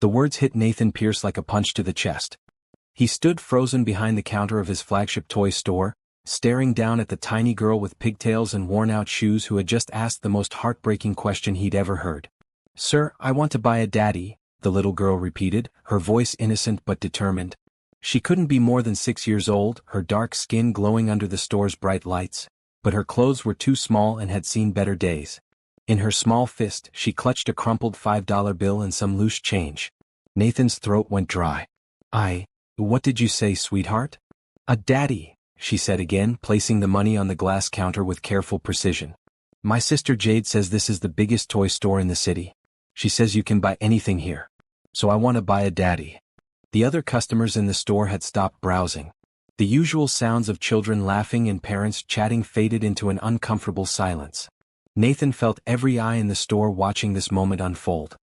The words hit Nathan Pierce like a punch to the chest. He stood frozen behind the counter of his flagship toy store, staring down at the tiny girl with pigtails and worn-out shoes who had just asked the most heartbreaking question he'd ever heard. "Sir, I want to buy a daddy," the little girl repeated, her voice innocent but determined. She couldn't be more than 6 years old, her dark skin glowing under the store's bright lights, but her clothes were too small and had seen better days. In her small fist, she clutched a crumpled $5 bill and some loose change. Nathan's throat went dry. What did you say, sweetheart?" "A daddy," she said again, placing the money on the glass counter with careful precision. "My sister Jade says this is the biggest toy store in the city. She says you can buy anything here. So I want to buy a daddy." The other customers in the store had stopped browsing. The usual sounds of children laughing and parents chatting faded into an uncomfortable silence. Nathan felt every eye in the store watching this moment unfold.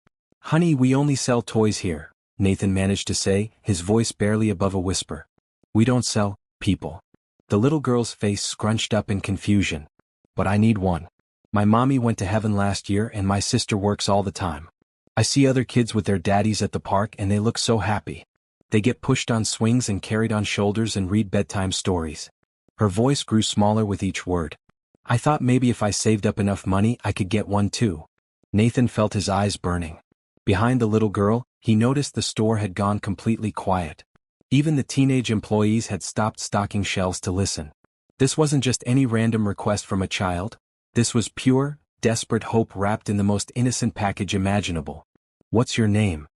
"Honey, we only sell toys here," Nathan managed to say, his voice barely above a whisper. "We don't sell people." The little girl's face scrunched up in confusion. "But I need one. My mommy went to heaven last year and my sister works all the time. I see other kids with their daddies at the park and they look so happy. They get pushed on swings and carried on shoulders and read bedtime stories." Her voice grew smaller with each word. "I thought maybe if I saved up enough money I could get one too." Nathan felt his eyes burning. Behind the little girl, he noticed the store had gone completely quiet. Even the teenage employees had stopped stocking shelves to listen. This wasn't just any random request from a child. This was pure, desperate hope wrapped in the most innocent package imaginable. "What's your name?"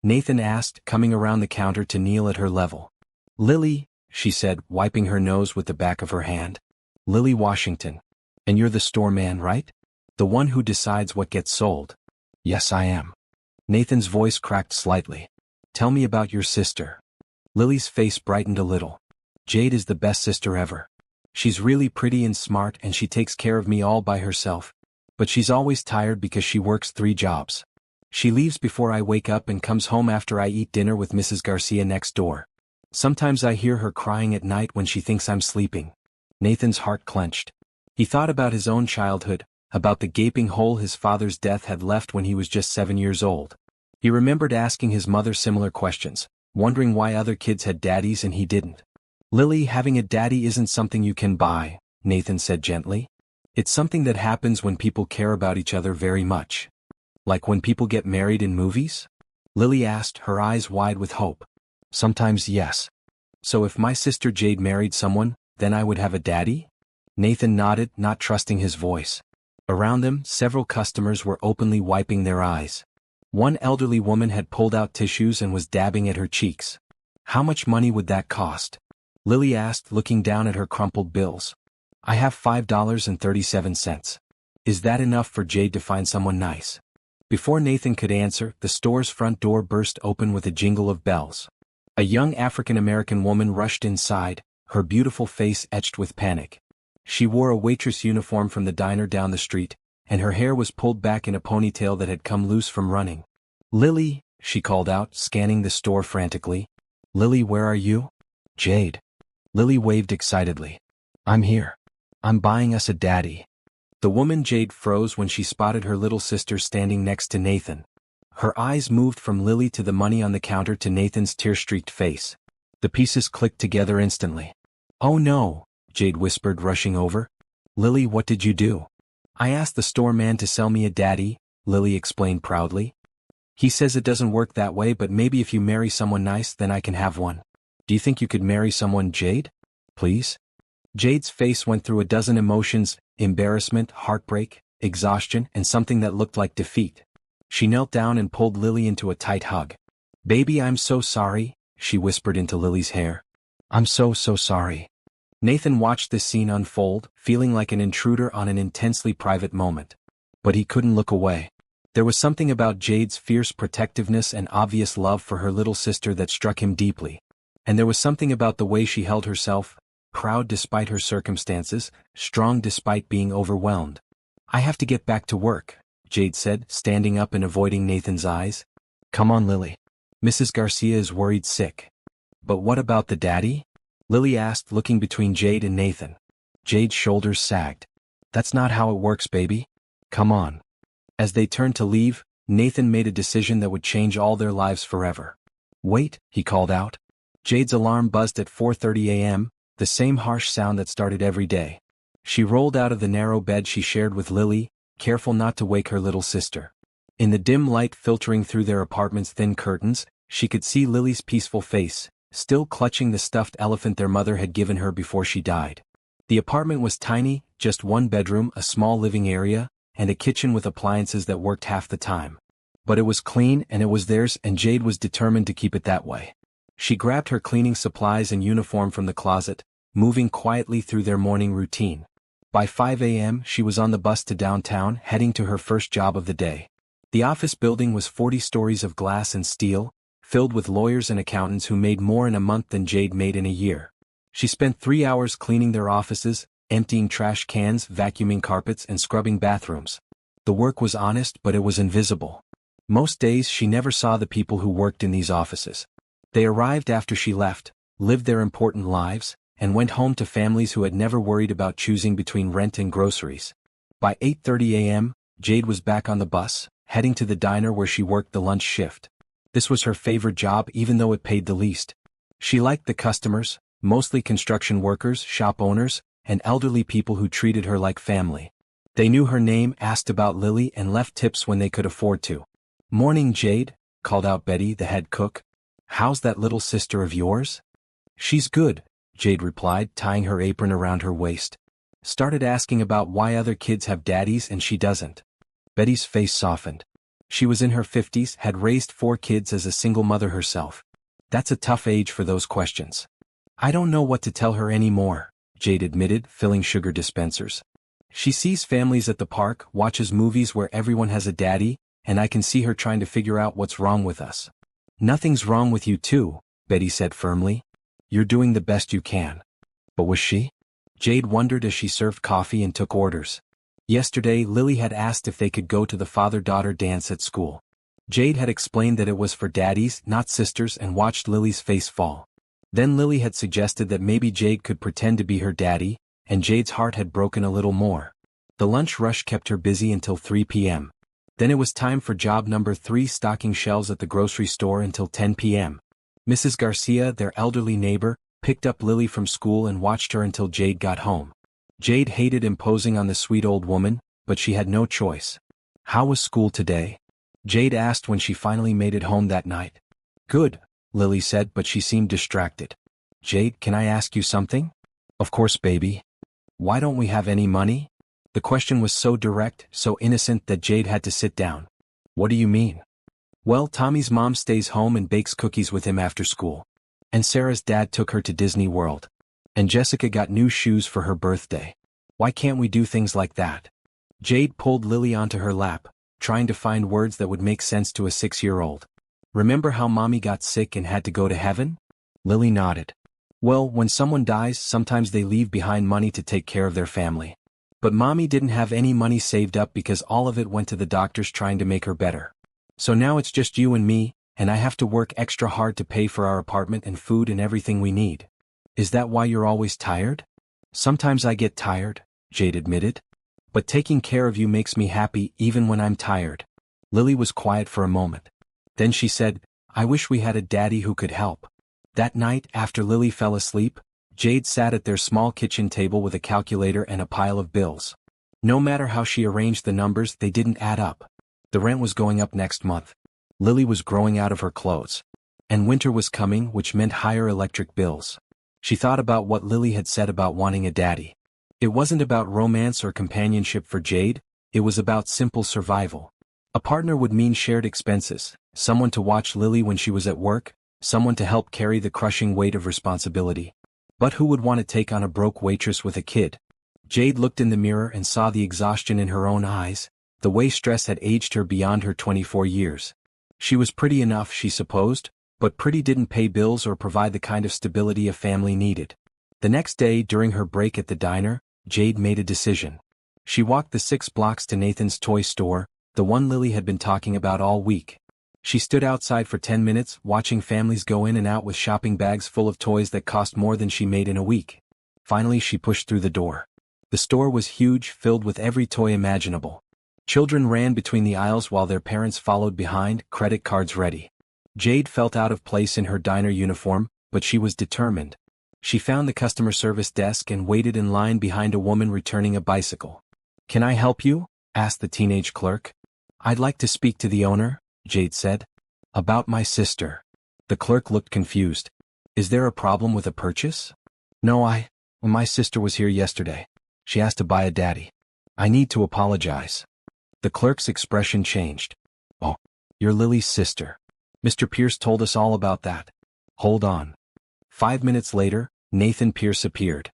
Nathan asked, coming around the counter to kneel at her level. "Lily," she said, wiping her nose with the back of her hand. "Lily Washington. And you're the store man, right? The one who decides what gets sold." "Yes, I am." Nathan's voice cracked slightly. "Tell me about your sister." Lily's face brightened a little. "Jade is the best sister ever. She's really pretty and smart and she takes care of me all by herself. But she's always tired because she works 3 jobs. She leaves before I wake up and comes home after I eat dinner with Mrs. Garcia next door. Sometimes I hear her crying at night when she thinks I'm sleeping." Nathan's heart clenched. He thought about his own childhood, about the gaping hole his father's death had left when he was just 7 years old. He remembered asking his mother similar questions, wondering why other kids had daddies and he didn't. "Lily, having a daddy isn't something you can buy," Nathan said gently. "It's something that happens when people care about each other very much." "Like when people get married in movies?" Lily asked, her eyes wide with hope. "Sometimes yes." "So if my sister Jade married someone, then I would have a daddy?" Nathan nodded, not trusting his voice. Around them, several customers were openly wiping their eyes. One elderly woman had pulled out tissues and was dabbing at her cheeks. "How much money would that cost?" Lily asked, looking down at her crumpled bills. "I have $5.37. Is that enough for Jade to find someone nice?" Before Nathan could answer, the store's front door burst open with a jingle of bells. A young African-American woman rushed inside, her beautiful face etched with panic. She wore a waitress uniform from the diner down the street, and her hair was pulled back in a ponytail that had come loose from running. "Lily," she called out, scanning the store frantically. "Lily, where are you?" "Jade." Lily waved excitedly. "I'm here. I'm buying us a daddy." The woman Jade froze when she spotted her little sister standing next to Nathan. Her eyes moved from Lily to the money on the counter to Nathan's tear-streaked face. The pieces clicked together instantly. "Oh no," Jade whispered, rushing over. "Lily, what did you do?" "I asked the store man to sell me a daddy," Lily explained proudly. "He says it doesn't work that way, but maybe if you marry someone nice then I can have one. Do you think you could marry someone, Jade? Please?" Jade's face went through a dozen emotions: embarrassment, heartbreak, exhaustion, and something that looked like defeat. She knelt down and pulled Lily into a tight hug. "Baby, I'm so sorry," she whispered into Lily's hair. "I'm so sorry." Nathan watched this scene unfold, feeling like an intruder on an intensely private moment. But he couldn't look away. There was something about Jade's fierce protectiveness and obvious love for her little sister that struck him deeply. And there was something about the way she held herself, proud despite her circumstances, strong despite being overwhelmed. "I have to get back to work," Jade said, standing up and avoiding Nathan's eyes. "Come on, Lily. Mrs. Garcia is worried sick." "But what about the daddy?" Lily asked, looking between Jade and Nathan. Jade's shoulders sagged. "That's not how it works, baby. Come on." As they turned to leave, Nathan made a decision that would change all their lives forever. "Wait," he called out. Jade's alarm buzzed at 4:30 a.m., the same harsh sound that started every day. She rolled out of the narrow bed she shared with Lily, careful not to wake her little sister. In the dim light filtering through their apartment's thin curtains, she could see Lily's peaceful face, still clutching the stuffed elephant their mother had given her before she died. The apartment was tiny, just one bedroom, a small living area, and a kitchen with appliances that worked half the time. But it was clean and it was theirs, and Jade was determined to keep it that way. She grabbed her cleaning supplies and uniform from the closet, moving quietly through their morning routine. By 5 a.m. she was on the bus to downtown, heading to her first job of the day. The office building was 40 stories of glass and steel, filled with lawyers and accountants who made more in a month than Jade made in a year. She spent 3 hours cleaning their offices, emptying trash cans, vacuuming carpets, and scrubbing bathrooms. The work was honest, but it was invisible. Most days she never saw the people who worked in these offices. They arrived after she left, lived their important lives, and went home to families who had never worried about choosing between rent and groceries. By 8:30 a.m., Jade was back on the bus, heading to the diner where she worked the lunch shift. This was her favorite job, even though it paid the least. She liked the customers, mostly construction workers, shop owners, and elderly people who treated her like family. They knew her name, asked about Lily, and left tips when they could afford to. "Morning, Jade," called out Betty, the head cook. "How's that little sister of yours?" "She's good," Jade replied, tying her apron around her waist. Started asking about why other kids have daddies and she doesn't. Betty's face softened. She was in her 50s, had raised 4 kids as a single mother herself. That's a tough age for those questions. "I don't know what to tell her anymore," Jade admitted, filling sugar dispensers. "She sees families at the park, watches movies where everyone has a daddy, and I can see her trying to figure out what's wrong with us." "Nothing's wrong with you too," Betty said firmly. "You're doing the best you can." But was she? Jade wondered as she served coffee and took orders. Yesterday, Lily had asked if they could go to the father-daughter dance at school. Jade had explained that it was for daddies, not sisters, and watched Lily's face fall. Then Lily had suggested that maybe Jade could pretend to be her daddy, and Jade's heart had broken a little more. The lunch rush kept her busy until 3 p.m. Then it was time for job number 3, stocking shelves at the grocery store until 10 p.m. Mrs. Garcia, their elderly neighbor, picked up Lily from school and watched her until Jade got home. Jade hated imposing on the sweet old woman, but she had no choice. "How was school today?" Jade asked when she finally made it home that night. "Good," Lily said, but she seemed distracted. "Jade, can I ask you something?" "Of course, baby." "Why don't we have any money?" The question was so direct, so innocent that Jade had to sit down. "What do you mean?" "Well, Tommy's mom stays home and bakes cookies with him after school. And Sarah's dad took her to Disney World. And Jessica got new shoes for her birthday. Why can't we do things like that?" Jade pulled Lily onto her lap, trying to find words that would make sense to a 6-year-old. "Remember how Mommy got sick and had to go to heaven?" Lily nodded. "Well, when someone dies, sometimes they leave behind money to take care of their family. But Mommy didn't have any money saved up because all of it went to the doctors trying to make her better. So now it's just you and me, and I have to work extra hard to pay for our apartment and food and everything we need." "Is that why you're always tired?" "Sometimes I get tired," Jade admitted. "But taking care of you makes me happy even when I'm tired." Lily was quiet for a moment. Then she said, "I wish we had a daddy who could help." That night, after Lily fell asleep, Jade sat at their small kitchen table with a calculator and a pile of bills. No matter how she arranged the numbers, they didn't add up. The rent was going up next month. Lily was growing out of her clothes. And winter was coming, which meant higher electric bills. She thought about what Lily had said about wanting a daddy. It wasn't about romance or companionship for Jade, it was about simple survival. A partner would mean shared expenses, someone to watch Lily when she was at work, someone to help carry the crushing weight of responsibility. But who would want to take on a broke waitress with a kid? Jade looked in the mirror and saw the exhaustion in her own eyes, the way stress had aged her beyond her 24 years. She was pretty enough, she supposed, but pretty didn't pay bills or provide the kind of stability a family needed. The next day, during her break at the diner, Jade made a decision. She walked the 6 blocks to Nathan's toy store, the one Lily had been talking about all week. She stood outside for 10 minutes, watching families go in and out with shopping bags full of toys that cost more than she made in a week. Finally, she pushed through the door. The store was huge, filled with every toy imaginable. Children ran between the aisles while their parents followed behind, credit cards ready. Jade felt out of place in her diner uniform, but she was determined. She found the customer service desk and waited in line behind a woman returning a bicycle. "Can I help you?" asked the teenage clerk. "I'd like to speak to the owner," Jade said. "About my sister." The clerk looked confused. "Is there a problem with a purchase?" "No, my sister was here yesterday. She asked to buy a daddy. I need to apologize." The clerk's expression changed. "Oh, you're Lily's sister. Mr. Pierce told us all about that. Hold on." 5 minutes later, Nathan Pierce appeared.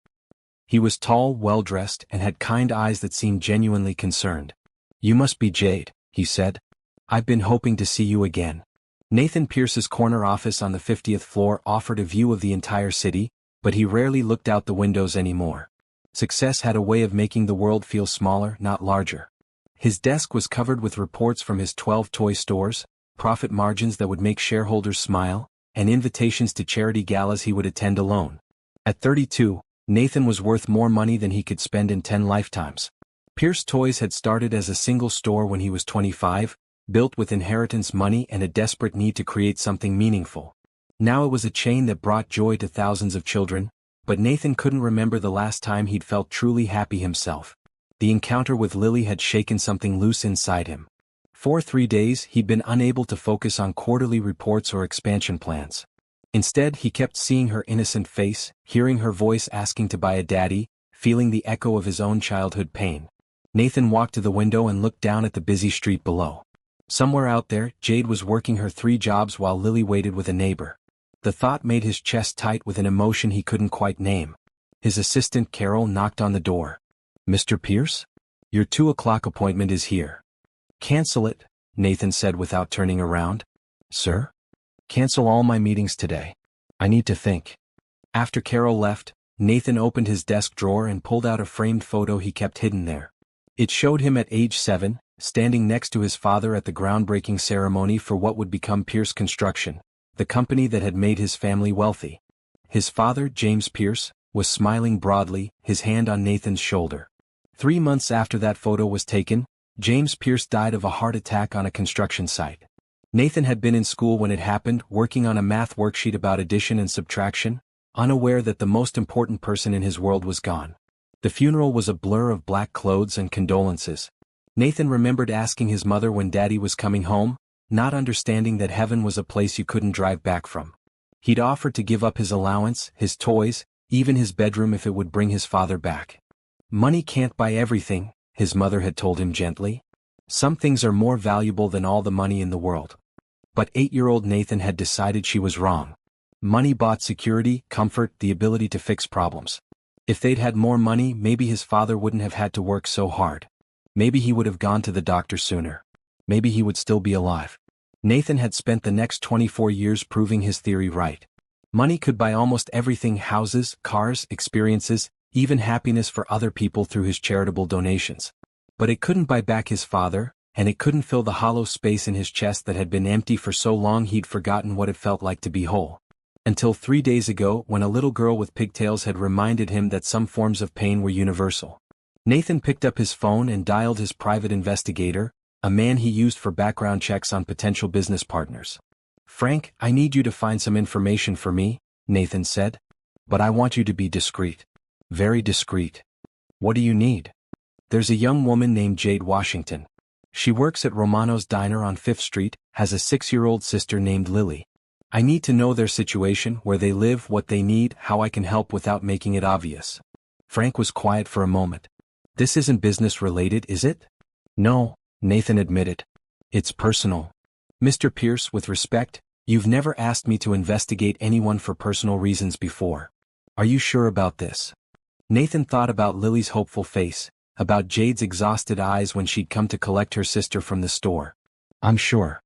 He was tall, well-dressed, and had kind eyes that seemed genuinely concerned. "You must be Jade," he said. "I've been hoping to see you again." Nathan Pierce's corner office on the 50th floor offered a view of the entire city, but he rarely looked out the windows anymore. Success had a way of making the world feel smaller, not larger. His desk was covered with reports from his 12 toy stores, profit margins that would make shareholders smile, and invitations to charity galas he would attend alone. At 32, Nathan was worth more money than he could spend in 10 lifetimes. Pierce Toys had started as a single store when he was 25, built with inheritance money and a desperate need to create something meaningful. Now it was a chain that brought joy to thousands of children, but Nathan couldn't remember the last time he'd felt truly happy himself. The encounter with Lily had shaken something loose inside him. For 3 days he'd been unable to focus on quarterly reports or expansion plans. Instead he kept seeing her innocent face, hearing her voice asking to buy a daddy, feeling the echo of his own childhood pain. Nathan walked to the window and looked down at the busy street below. Somewhere out there, Jade was working her 3 jobs while Lily waited with a neighbor. The thought made his chest tight with an emotion he couldn't quite name. His assistant Carol knocked on the door. "Mr. Pierce? Your 2 o'clock appointment is here." "Cancel it," Nathan said without turning around. "Sir? Cancel all my meetings today. I need to think." After Carol left, Nathan opened his desk drawer and pulled out a framed photo he kept hidden there. It showed him at age 7, standing next to his father at the groundbreaking ceremony for what would become Pierce Construction, the company that had made his family wealthy. His father, James Pierce, was smiling broadly, his hand on Nathan's shoulder. 3 months after that photo was taken, James Pierce died of a heart attack on a construction site. Nathan had been in school when it happened, working on a math worksheet about addition and subtraction, unaware that the most important person in his world was gone. The funeral was a blur of black clothes and condolences. Nathan remembered asking his mother when Daddy was coming home, not understanding that heaven was a place you couldn't drive back from. He'd offered to give up his allowance, his toys, even his bedroom if it would bring his father back. "Money can't buy everything," his mother had told him gently. "Some things are more valuable than all the money in the world." But 8-year-old Nathan had decided she was wrong. Money bought security, comfort, the ability to fix problems. If they'd had more money, maybe his father wouldn't have had to work so hard. Maybe he would have gone to the doctor sooner. Maybe he would still be alive. Nathan had spent the next 24 years proving his theory right. Money could buy almost everything: houses, cars, experiences, even happiness for other people through his charitable donations. But it couldn't buy back his father, and it couldn't fill the hollow space in his chest that had been empty for so long he'd forgotten what it felt like to be whole. Until 3 days ago, when a little girl with pigtails had reminded him that some forms of pain were universal. Nathan picked up his phone and dialed his private investigator, a man he used for background checks on potential business partners. "Frank, I need you to find some information for me," Nathan said. "But I want you to be discreet. Very discreet." "What do you need?" "There's a young woman named Jade Washington. She works at Romano's Diner on 5th Street, has a 6-year-old sister named Lily. I need to know their situation, where they live, what they need, how I can help without making it obvious." Frank was quiet for a moment. "This isn't business related, is it?" "No," Nathan admitted. "It's personal. Mr. Pierce, with respect, you've never asked me to investigate anyone for personal reasons before. Are you sure about this?" Nathan thought about Lily's hopeful face, about Jade's exhausted eyes when she'd come to collect her sister from the store. "I'm sure."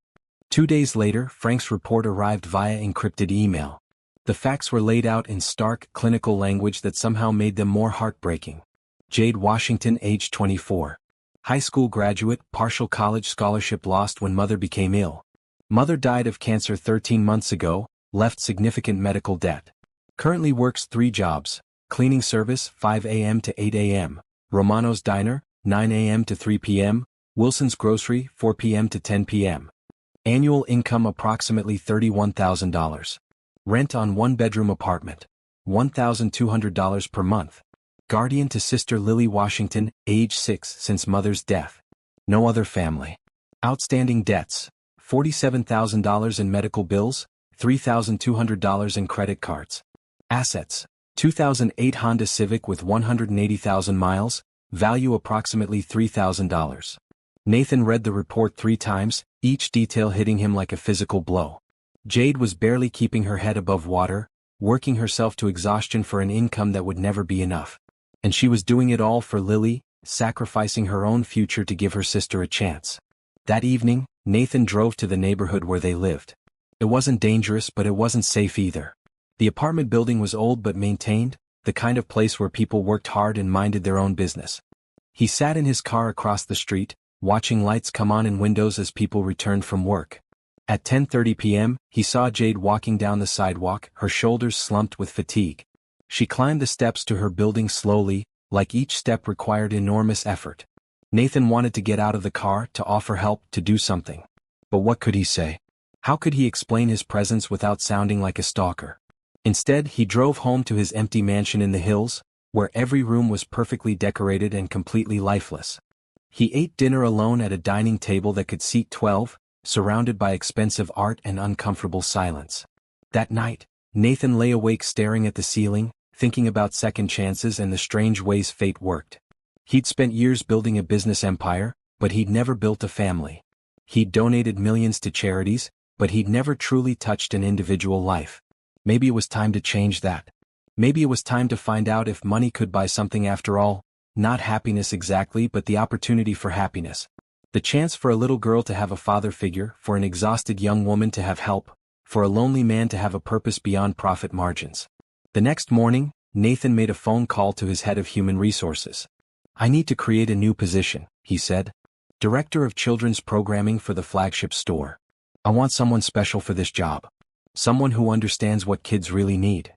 2 days later, Frank's report arrived via encrypted email. The facts were laid out in stark, clinical language that somehow made them more heartbreaking. Jade Washington, age 24. High school graduate, partial college scholarship lost when mother became ill. Mother died of cancer 13 months ago, left significant medical debt. Currently works 3 jobs: cleaning service 5 a.m. to 8 a.m., Romano's Diner 9 a.m. to 3 p.m., Wilson's Grocery, 4 p.m. to 10 p.m. Annual income approximately $31,000. Rent on one-bedroom apartment. $1,200 per month. Guardian to sister Lily Washington, age 6 since mother's death. No other family. Outstanding debts. $47,000 in medical bills, $3,200 in credit cards. Assets. 2008 Honda Civic with 180,000 miles, value approximately $3,000. Nathan read the report 3 times, each detail hitting him like a physical blow. Jade was barely keeping her head above water, working herself to exhaustion for an income that would never be enough. And she was doing it all for Lily, sacrificing her own future to give her sister a chance. That evening, Nathan drove to the neighborhood where they lived. It wasn't dangerous, but it wasn't safe either. The apartment building was old but maintained, the kind of place where people worked hard and minded their own business. He sat in his car across the street, watching lights come on in windows as people returned from work. At 10:30 p.m., he saw Jade walking down the sidewalk, her shoulders slumped with fatigue. She climbed the steps to her building slowly, like each step required enormous effort. Nathan wanted to get out of the car, to offer help, to do something. But what could he say? How could he explain his presence without sounding like a stalker? Instead, he drove home to his empty mansion in the hills, where every room was perfectly decorated and completely lifeless. He ate dinner alone at a dining table that could seat 12, surrounded by expensive art and uncomfortable silence. That night, Nathan lay awake staring at the ceiling, thinking about second chances and the strange ways fate worked. He'd spent years building a business empire, but he'd never built a family. He'd donated millions to charities, but he'd never truly touched an individual life. Maybe it was time to change that. Maybe it was time to find out if money could buy something after all, not happiness exactly, but the opportunity for happiness. The chance for a little girl to have a father figure, for an exhausted young woman to have help, for a lonely man to have a purpose beyond profit margins. The next morning, Nathan made a phone call to his head of human resources. "I need to create a new position," he said. "Director of Children's Programming for the flagship store. I want someone special for this job. Someone who understands what kids really need."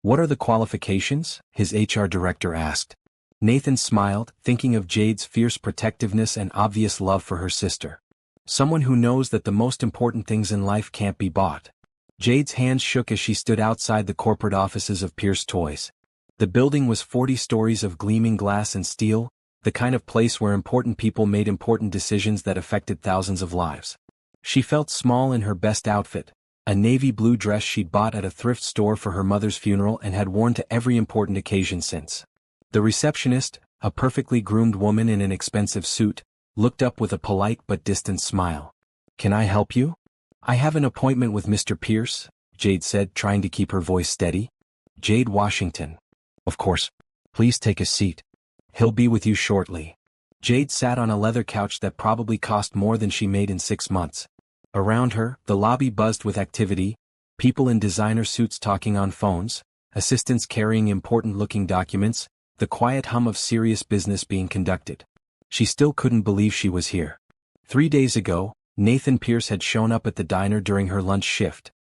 "What are the qualifications?" his HR director asked. Nathan smiled, thinking of Jade's fierce protectiveness and obvious love for her sister. Someone who knows that the most important things in life can't be bought. Jade's hands shook as she stood outside the corporate offices of Pierce Toys. The building was 40 stories of gleaming glass and steel, the kind of place where important people made important decisions that affected thousands of lives. She felt small in her best outfit, a navy blue dress she'd bought at a thrift store for her mother's funeral and had worn to every important occasion since. The receptionist, a perfectly groomed woman in an expensive suit, looked up with a polite but distant smile. "Can I help you?" "I have an appointment with Mr. Pierce," Jade said, trying to keep her voice steady. "Jade Washington." "Of course. Please take a seat. He'll be with you shortly." Jade sat on a leather couch that probably cost more than she made in 6 months. Around her, the lobby buzzed with activity, people in designer suits talking on phones, assistants carrying important-looking documents, the quiet hum of serious business being conducted. She still couldn't believe she was here. 3 days ago, Nathan Pierce had shown up at the diner during her lunch shift.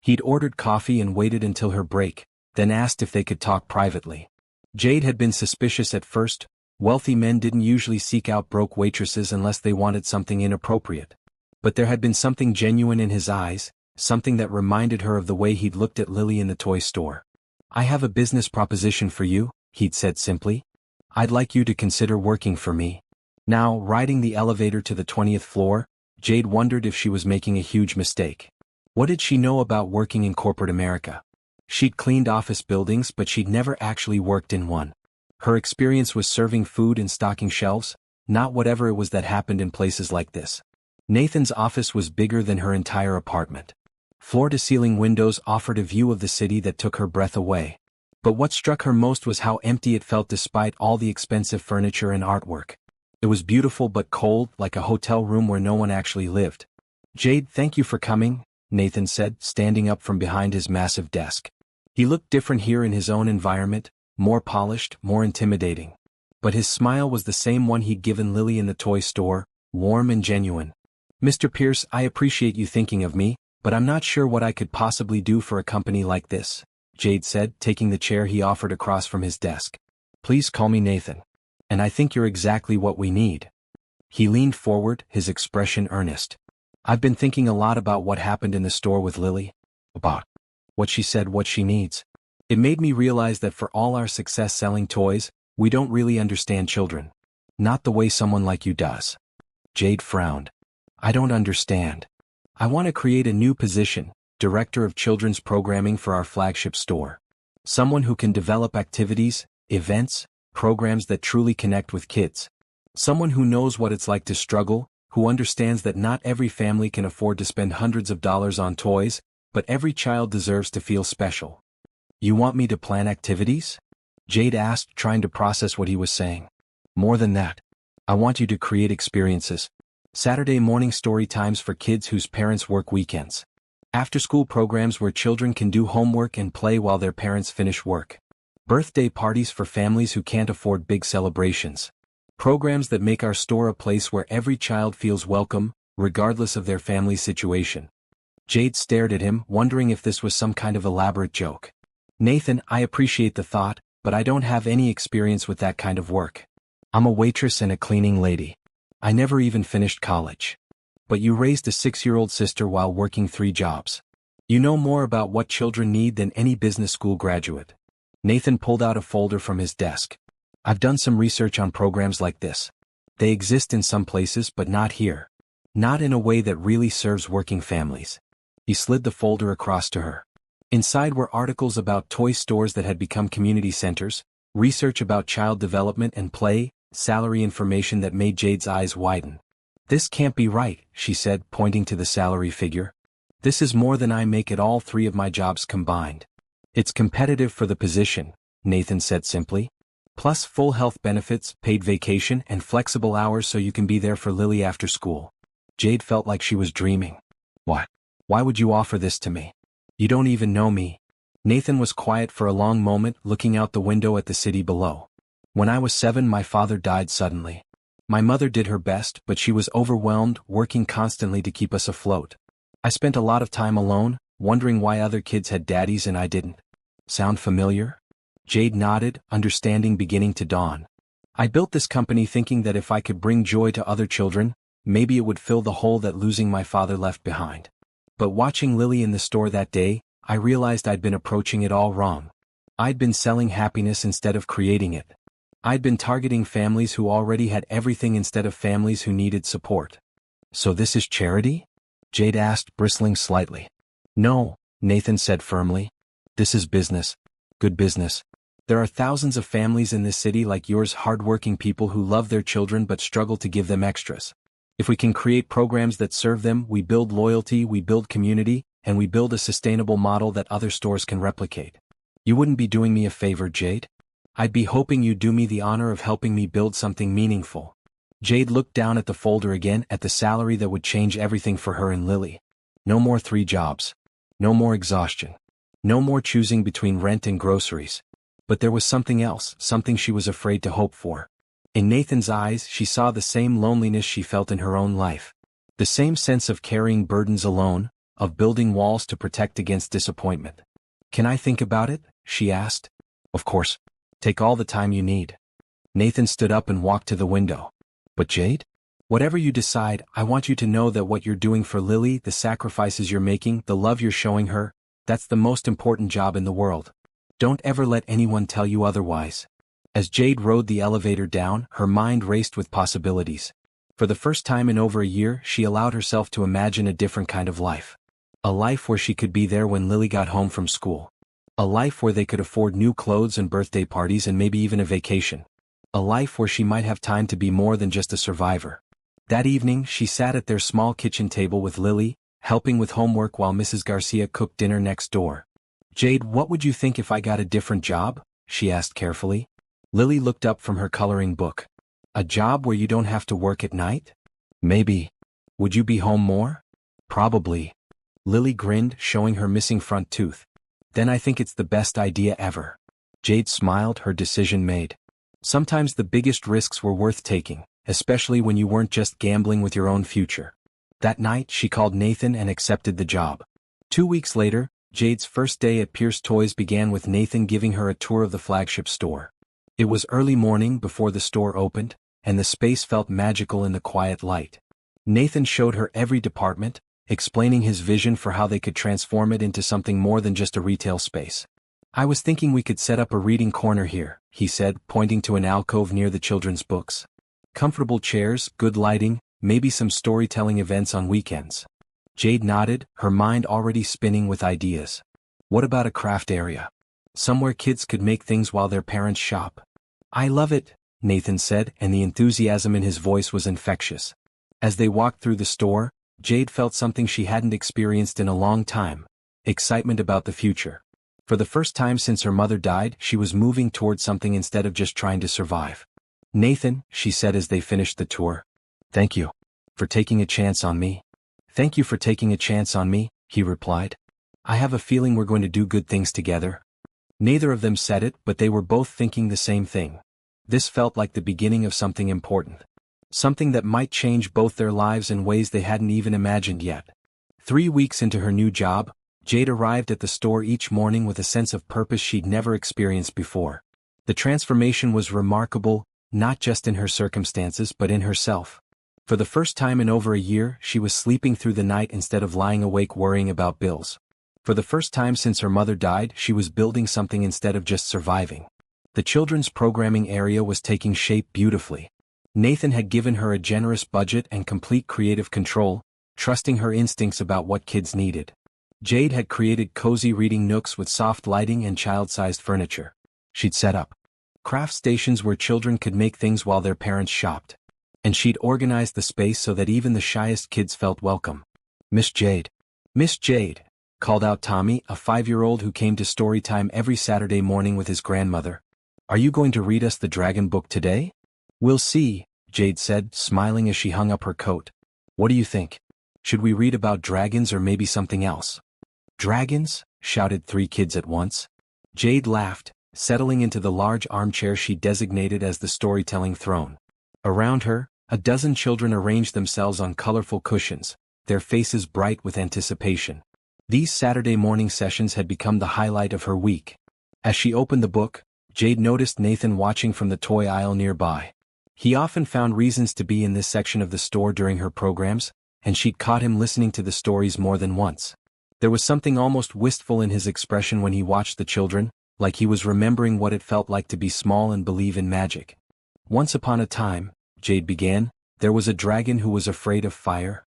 He'd ordered coffee and waited until her break, then asked if they could talk privately. Jade had been suspicious at first. Wealthy men didn't usually seek out broke waitresses unless they wanted something inappropriate. But there had been something genuine in his eyes, something that reminded her of the way he'd looked at Lily in the toy store. "I have a business proposition for you," he'd said simply. "I'd like you to consider working for me." Now, riding the elevator to the 20th floor, Jade wondered if she was making a huge mistake. What did she know about working in corporate America? She'd cleaned office buildings, but she'd never actually worked in one. Her experience was serving food and stocking shelves, not whatever it was that happened in places like this. Nathan's office was bigger than her entire apartment. Floor-to-ceiling windows offered a view of the city that took her breath away. But what struck her most was how empty it felt despite all the expensive furniture and artwork. It was beautiful but cold, like a hotel room where no one actually lived. "Jade, thank you for coming," Nathan said, standing up from behind his massive desk. He looked different here in his own environment, more polished, more intimidating. But his smile was the same one he'd given Lily in the toy store, warm and genuine. "Mr. Pierce, I appreciate you thinking of me, but I'm not sure what I could possibly do for a company like this," Jade said, taking the chair he offered across from his desk. "Please call me Nathan. And I think you're exactly what we need." He leaned forward, his expression earnest. I've been thinking a lot about what happened in the store with Lily. About what she said, what she needs. It made me realize that for all our success selling toys, we don't really understand children. Not the way someone like you does. Jade frowned. I don't understand. I want to create a new position, Director of Children's Programming for our flagship store. Someone who can develop activities, events, programs that truly connect with kids. Someone who knows what it's like to struggle, who understands that not every family can afford to spend hundreds of dollars on toys, but every child deserves to feel special. You want me to plan activities? Jade asked, trying to process what he was saying. More than that. I want you to create experiences. Saturday morning story times for kids whose parents work weekends. After-school programs where children can do homework and play while their parents finish work. Birthday parties for families who can't afford big celebrations. Programs that make our store a place where every child feels welcome, regardless of their family's situation. Jade stared at him, wondering if this was some kind of elaborate joke. Nathan, I appreciate the thought, but I don't have any experience with that kind of work. I'm a waitress and a cleaning lady. I never even finished college. But you raised a 6-year-old sister while working 3 jobs. You know more about what children need than any business school graduate. Nathan pulled out a folder from his desk. I've done some research on programs like this. They exist in some places but not here. Not in a way that really serves working families. He slid the folder across to her. Inside were articles about toy stores that had become community centers, research about child development and play, salary information that made Jade's eyes widen. This can't be right, she said, pointing to the salary figure. This is more than I make at all 3 of my jobs combined. It's competitive for the position, Nathan said simply. Plus full health benefits, paid vacation, and flexible hours so you can be there for Lily after school. Jade felt like she was dreaming. What? Why would you offer this to me? You don't even know me. Nathan was quiet for a long moment, looking out the window at the city below. When I was 7, my father died suddenly. My mother did her best, but she was overwhelmed, working constantly to keep us afloat. I spent a lot of time alone, wondering why other kids had daddies and I didn't. Sound familiar? Jade nodded, understanding beginning to dawn. I built this company thinking that if I could bring joy to other children, maybe it would fill the hole that losing my father left behind. But watching Lily in the store that day, I realized I'd been approaching it all wrong. I'd been selling happiness instead of creating it. I'd been targeting families who already had everything instead of families who needed support. So this is charity? Jade asked, bristling slightly. No, Nathan said firmly. This is business. Good business. There are thousands of families in this city like yours, hardworking people who love their children but struggle to give them extras. If we can create programs that serve them, we build loyalty, we build community, and we build a sustainable model that other stores can replicate. You wouldn't be doing me a favor, Jade? I'd be hoping you'd do me the honor of helping me build something meaningful. Jade looked down at the folder again, at the salary that would change everything for her and Lily. No more 3 jobs. No more exhaustion. No more choosing between rent and groceries. But there was something else, something she was afraid to hope for. In Nathan's eyes, she saw the same loneliness she felt in her own life. The same sense of carrying burdens alone, of building walls to protect against disappointment. Can I think about it? She asked. Of course. Take all the time you need. Nathan stood up and walked to the window. But Jade? Whatever you decide, I want you to know that what you're doing for Lily, the sacrifices you're making, the love you're showing her, that's the most important job in the world. Don't ever let anyone tell you otherwise. As Jade rode the elevator down, her mind raced with possibilities. For the first time in over a year, she allowed herself to imagine a different kind of life. A life where she could be there when Lily got home from school. A life where they could afford new clothes and birthday parties and maybe even a vacation. A life where she might have time to be more than just a survivor. That evening, she sat at their small kitchen table with Lily, helping with homework while Mrs. Garcia cooked dinner next door. Jade, what would you think if I got a different job? She asked carefully. Lily looked up from her coloring book. A job where you don't have to work at night? Maybe. Would you be home more? Probably. Lily grinned, showing her missing front tooth. Then I think it's the best idea ever. Jade smiled, her decision made. Sometimes the biggest risks were worth taking, especially when you weren't just gambling with your own future. That night, she called Nathan and accepted the job. 2 weeks later, Jade's first day at Pierce Toys began with Nathan giving her a tour of the flagship store. It was early morning before the store opened. and the space felt magical in the quiet light. Nathan showed her every department, explaining his vision for how they could transform it into something more than just a retail space. "I was thinking we could set up a reading corner here," he said, pointing to an alcove near the children's books. "Comfortable chairs, good lighting, maybe some storytelling events on weekends." Jade nodded, her mind already spinning with ideas. "What about a craft area? Somewhere kids could make things while their parents shop." "I love it," Nathan said, and the enthusiasm in his voice was infectious. As they walked through the store, Jade felt something she hadn't experienced in a long time: excitement about the future. For the first time since her mother died, she was moving toward something instead of just trying to survive. "Nathan," she said as they finished the tour, "thank you for taking a chance on me." "Thank you for taking a chance on me," he replied. "I have a feeling we're going to do good things together." Neither of them said it, but they were both thinking the same thing. This felt like the beginning of something important. Something that might change both their lives in ways they hadn't even imagined yet. 3 weeks into her new job, Jade arrived at the store each morning with a sense of purpose she'd never experienced before. The transformation was remarkable, not just in her circumstances but in herself. For the first time in over a year, she was sleeping through the night instead of lying awake worrying about bills. For the first time since her mother died, she was building something instead of just surviving. The children's programming area was taking shape beautifully. Nathan had given her a generous budget and complete creative control, trusting her instincts about what kids needed. Jade had created cozy reading nooks with soft lighting and child-sized furniture. She'd set up craft stations where children could make things while their parents shopped. And she'd organized the space so that even the shyest kids felt welcome. "Miss Jade." "Miss Jade," called out Tommy, a 5-year-old who came to story time every Saturday morning with his grandmother. "Are you going to read us the dragon book today?" "We'll see," Jade said, smiling as she hung up her coat. "What do you think? Should we read about dragons or maybe something else?" "Dragons?" shouted 3 kids at once. Jade laughed, settling into the large armchair she designated as the storytelling throne. Around her, a dozen children arranged themselves on colorful cushions, their faces bright with anticipation. These Saturday morning sessions had become the highlight of her week. As she opened the book, Jade noticed Nathan watching from the toy aisle nearby. He often found reasons to be in this section of the store during her programs, and she'd caught him listening to the stories more than once. There was something almost wistful in his expression when he watched the children, like he was remembering what it felt like to be small and believe in magic. "Once upon a time," Jade began, "there was a dragon who was afraid of fire."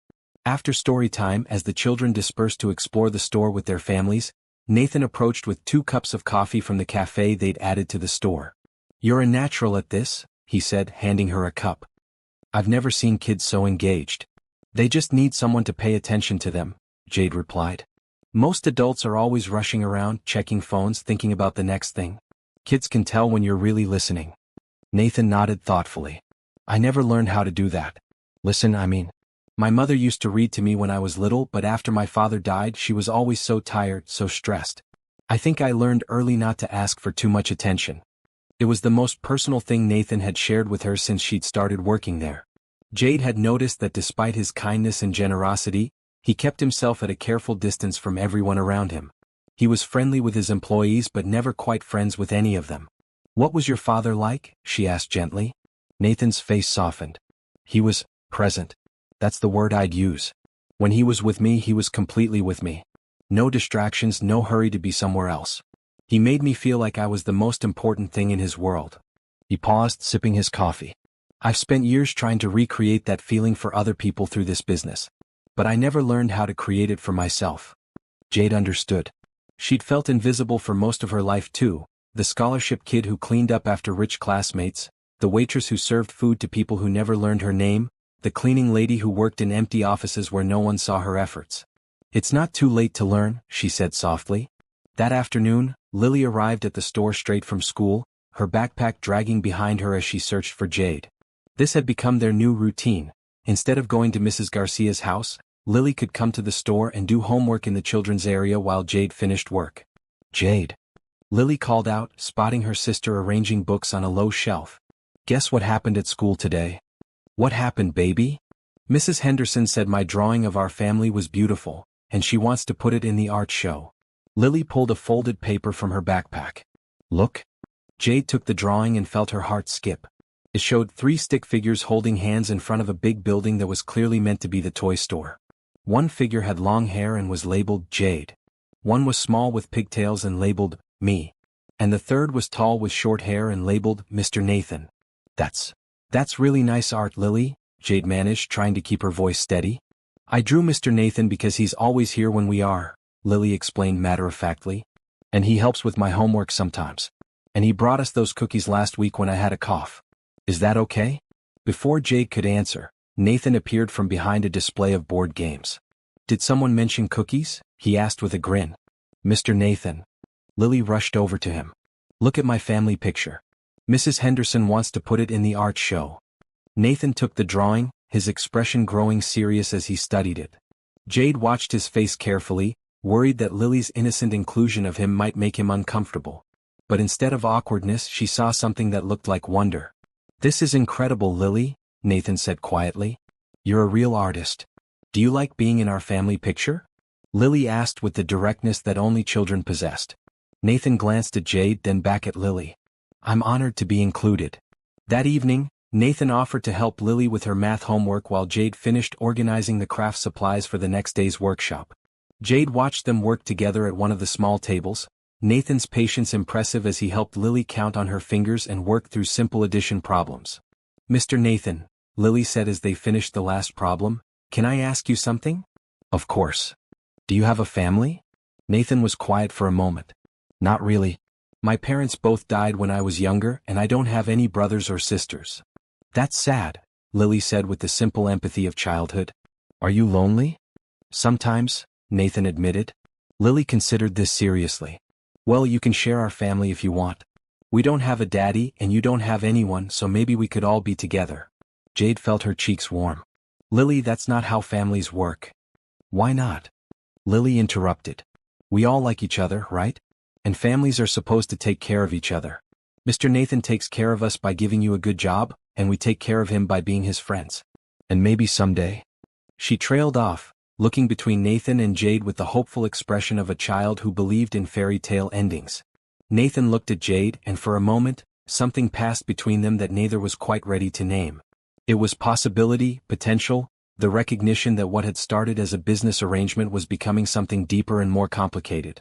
After story time, as the children dispersed to explore the store with their families, Nathan approached with 2 cups of coffee from the cafe they'd added to the store. "You're a natural at this," he said, handing her a cup. "I've never seen kids so engaged." "They just need someone to pay attention to them," Jade replied. "Most adults are always rushing around, checking phones, thinking about the next thing. Kids can tell when you're really listening." Nathan nodded thoughtfully. "I never learned how to do that. Listen, I mean. My mother used to read to me when I was little, but after my father died, she was always so tired, so stressed. I think I learned early not to ask for too much attention." It was the most personal thing Nathan had shared with her since she'd started working there. Jade had noticed that despite his kindness and generosity, he kept himself at a careful distance from everyone around him. He was friendly with his employees but never quite friends with any of them. "What was your father like?" she asked gently. Nathan's face softened. "He was present. That's the word I'd use. When he was with me, he was completely with me. No distractions, no hurry to be somewhere else. He made me feel like I was the most important thing in his world." He paused, sipping his coffee. "I've spent years trying to recreate that feeling for other people through this business. But I never learned how to create it for myself." Jade understood. She'd felt invisible for most of her life too, the scholarship kid who cleaned up after rich classmates, the waitress who served food to people who never learned her name, the cleaning lady who worked in empty offices where no one saw her efforts. "It's not too late to learn," she said softly. That afternoon, Lily arrived at the store straight from school, her backpack dragging behind her as she searched for Jade. This had become their new routine. Instead of going to Mrs. Garcia's house, Lily could come to the store and do homework in the children's area while Jade finished work. "Jade," Lily called out, spotting her sister arranging books on a low shelf. "Guess what happened at school today?" "What happened, baby?" "Mrs. Henderson said my drawing of our family was beautiful, and she wants to put it in the art show." Lily pulled a folded paper from her backpack. "Look." Jade took the drawing and felt her heart skip. It showed 3 stick figures holding hands in front of a big building that was clearly meant to be the toy store. One figure had long hair and was labeled Jade. One was small with pigtails and labeled Me. And the third was tall with short hair and labeled Mr. Nathan. That's really nice art, Lily, Jade managed, trying to keep her voice steady. I drew Mr. Nathan because he's always here when we are, Lily explained matter-of-factly. And he helps with my homework sometimes. And he brought us those cookies last week when I had a cough. Is that okay? Before Jade could answer, Nathan appeared from behind a display of board games. Did someone mention cookies? He asked with a grin. Mr. Nathan. Lily rushed over to him. Look at my family picture. Mrs. Henderson wants to put it in the art show. Nathan took the drawing, his expression growing serious as he studied it. Jade watched his face carefully, worried that Lily's innocent inclusion of him might make him uncomfortable. But instead of awkwardness, she saw something that looked like wonder. This is incredible, Lily, Nathan said quietly. You're a real artist. Do you like being in our family picture? Lily asked with the directness that only children possessed. Nathan glanced at Jade, then back at Lily. I'm honored to be included. That evening, Nathan offered to help Lily with her math homework while Jade finished organizing the craft supplies for the next day's workshop. Jade watched them work together at one of the small tables, Nathan's patience impressive as he helped Lily count on her fingers and work through simple addition problems. Mr. Nathan, Lily said as they finished the last problem, can I ask you something? Of course. Do you have a family? Nathan was quiet for a moment. Not really. My parents both died when I was younger and I don't have any brothers or sisters. That's sad, Lily said with the simple empathy of childhood. Are you lonely? Sometimes, Nathan admitted. Lily considered this seriously. Well, you can share our family if you want. We don't have a daddy and you don't have anyone, so maybe we could all be together. Jade felt her cheeks warm. Lily, that's not how families work. Why not? Lily interrupted. We all like each other, right? And families are supposed to take care of each other. Mr. Nathan takes care of us by giving you a good job, and we take care of him by being his friends. And maybe someday. She trailed off, looking between Nathan and Jade with the hopeful expression of a child who believed in fairy tale endings. Nathan looked at Jade, and for a moment, something passed between them that neither was quite ready to name. It was possibility, potential, the recognition that what had started as a business arrangement was becoming something deeper and more complicated.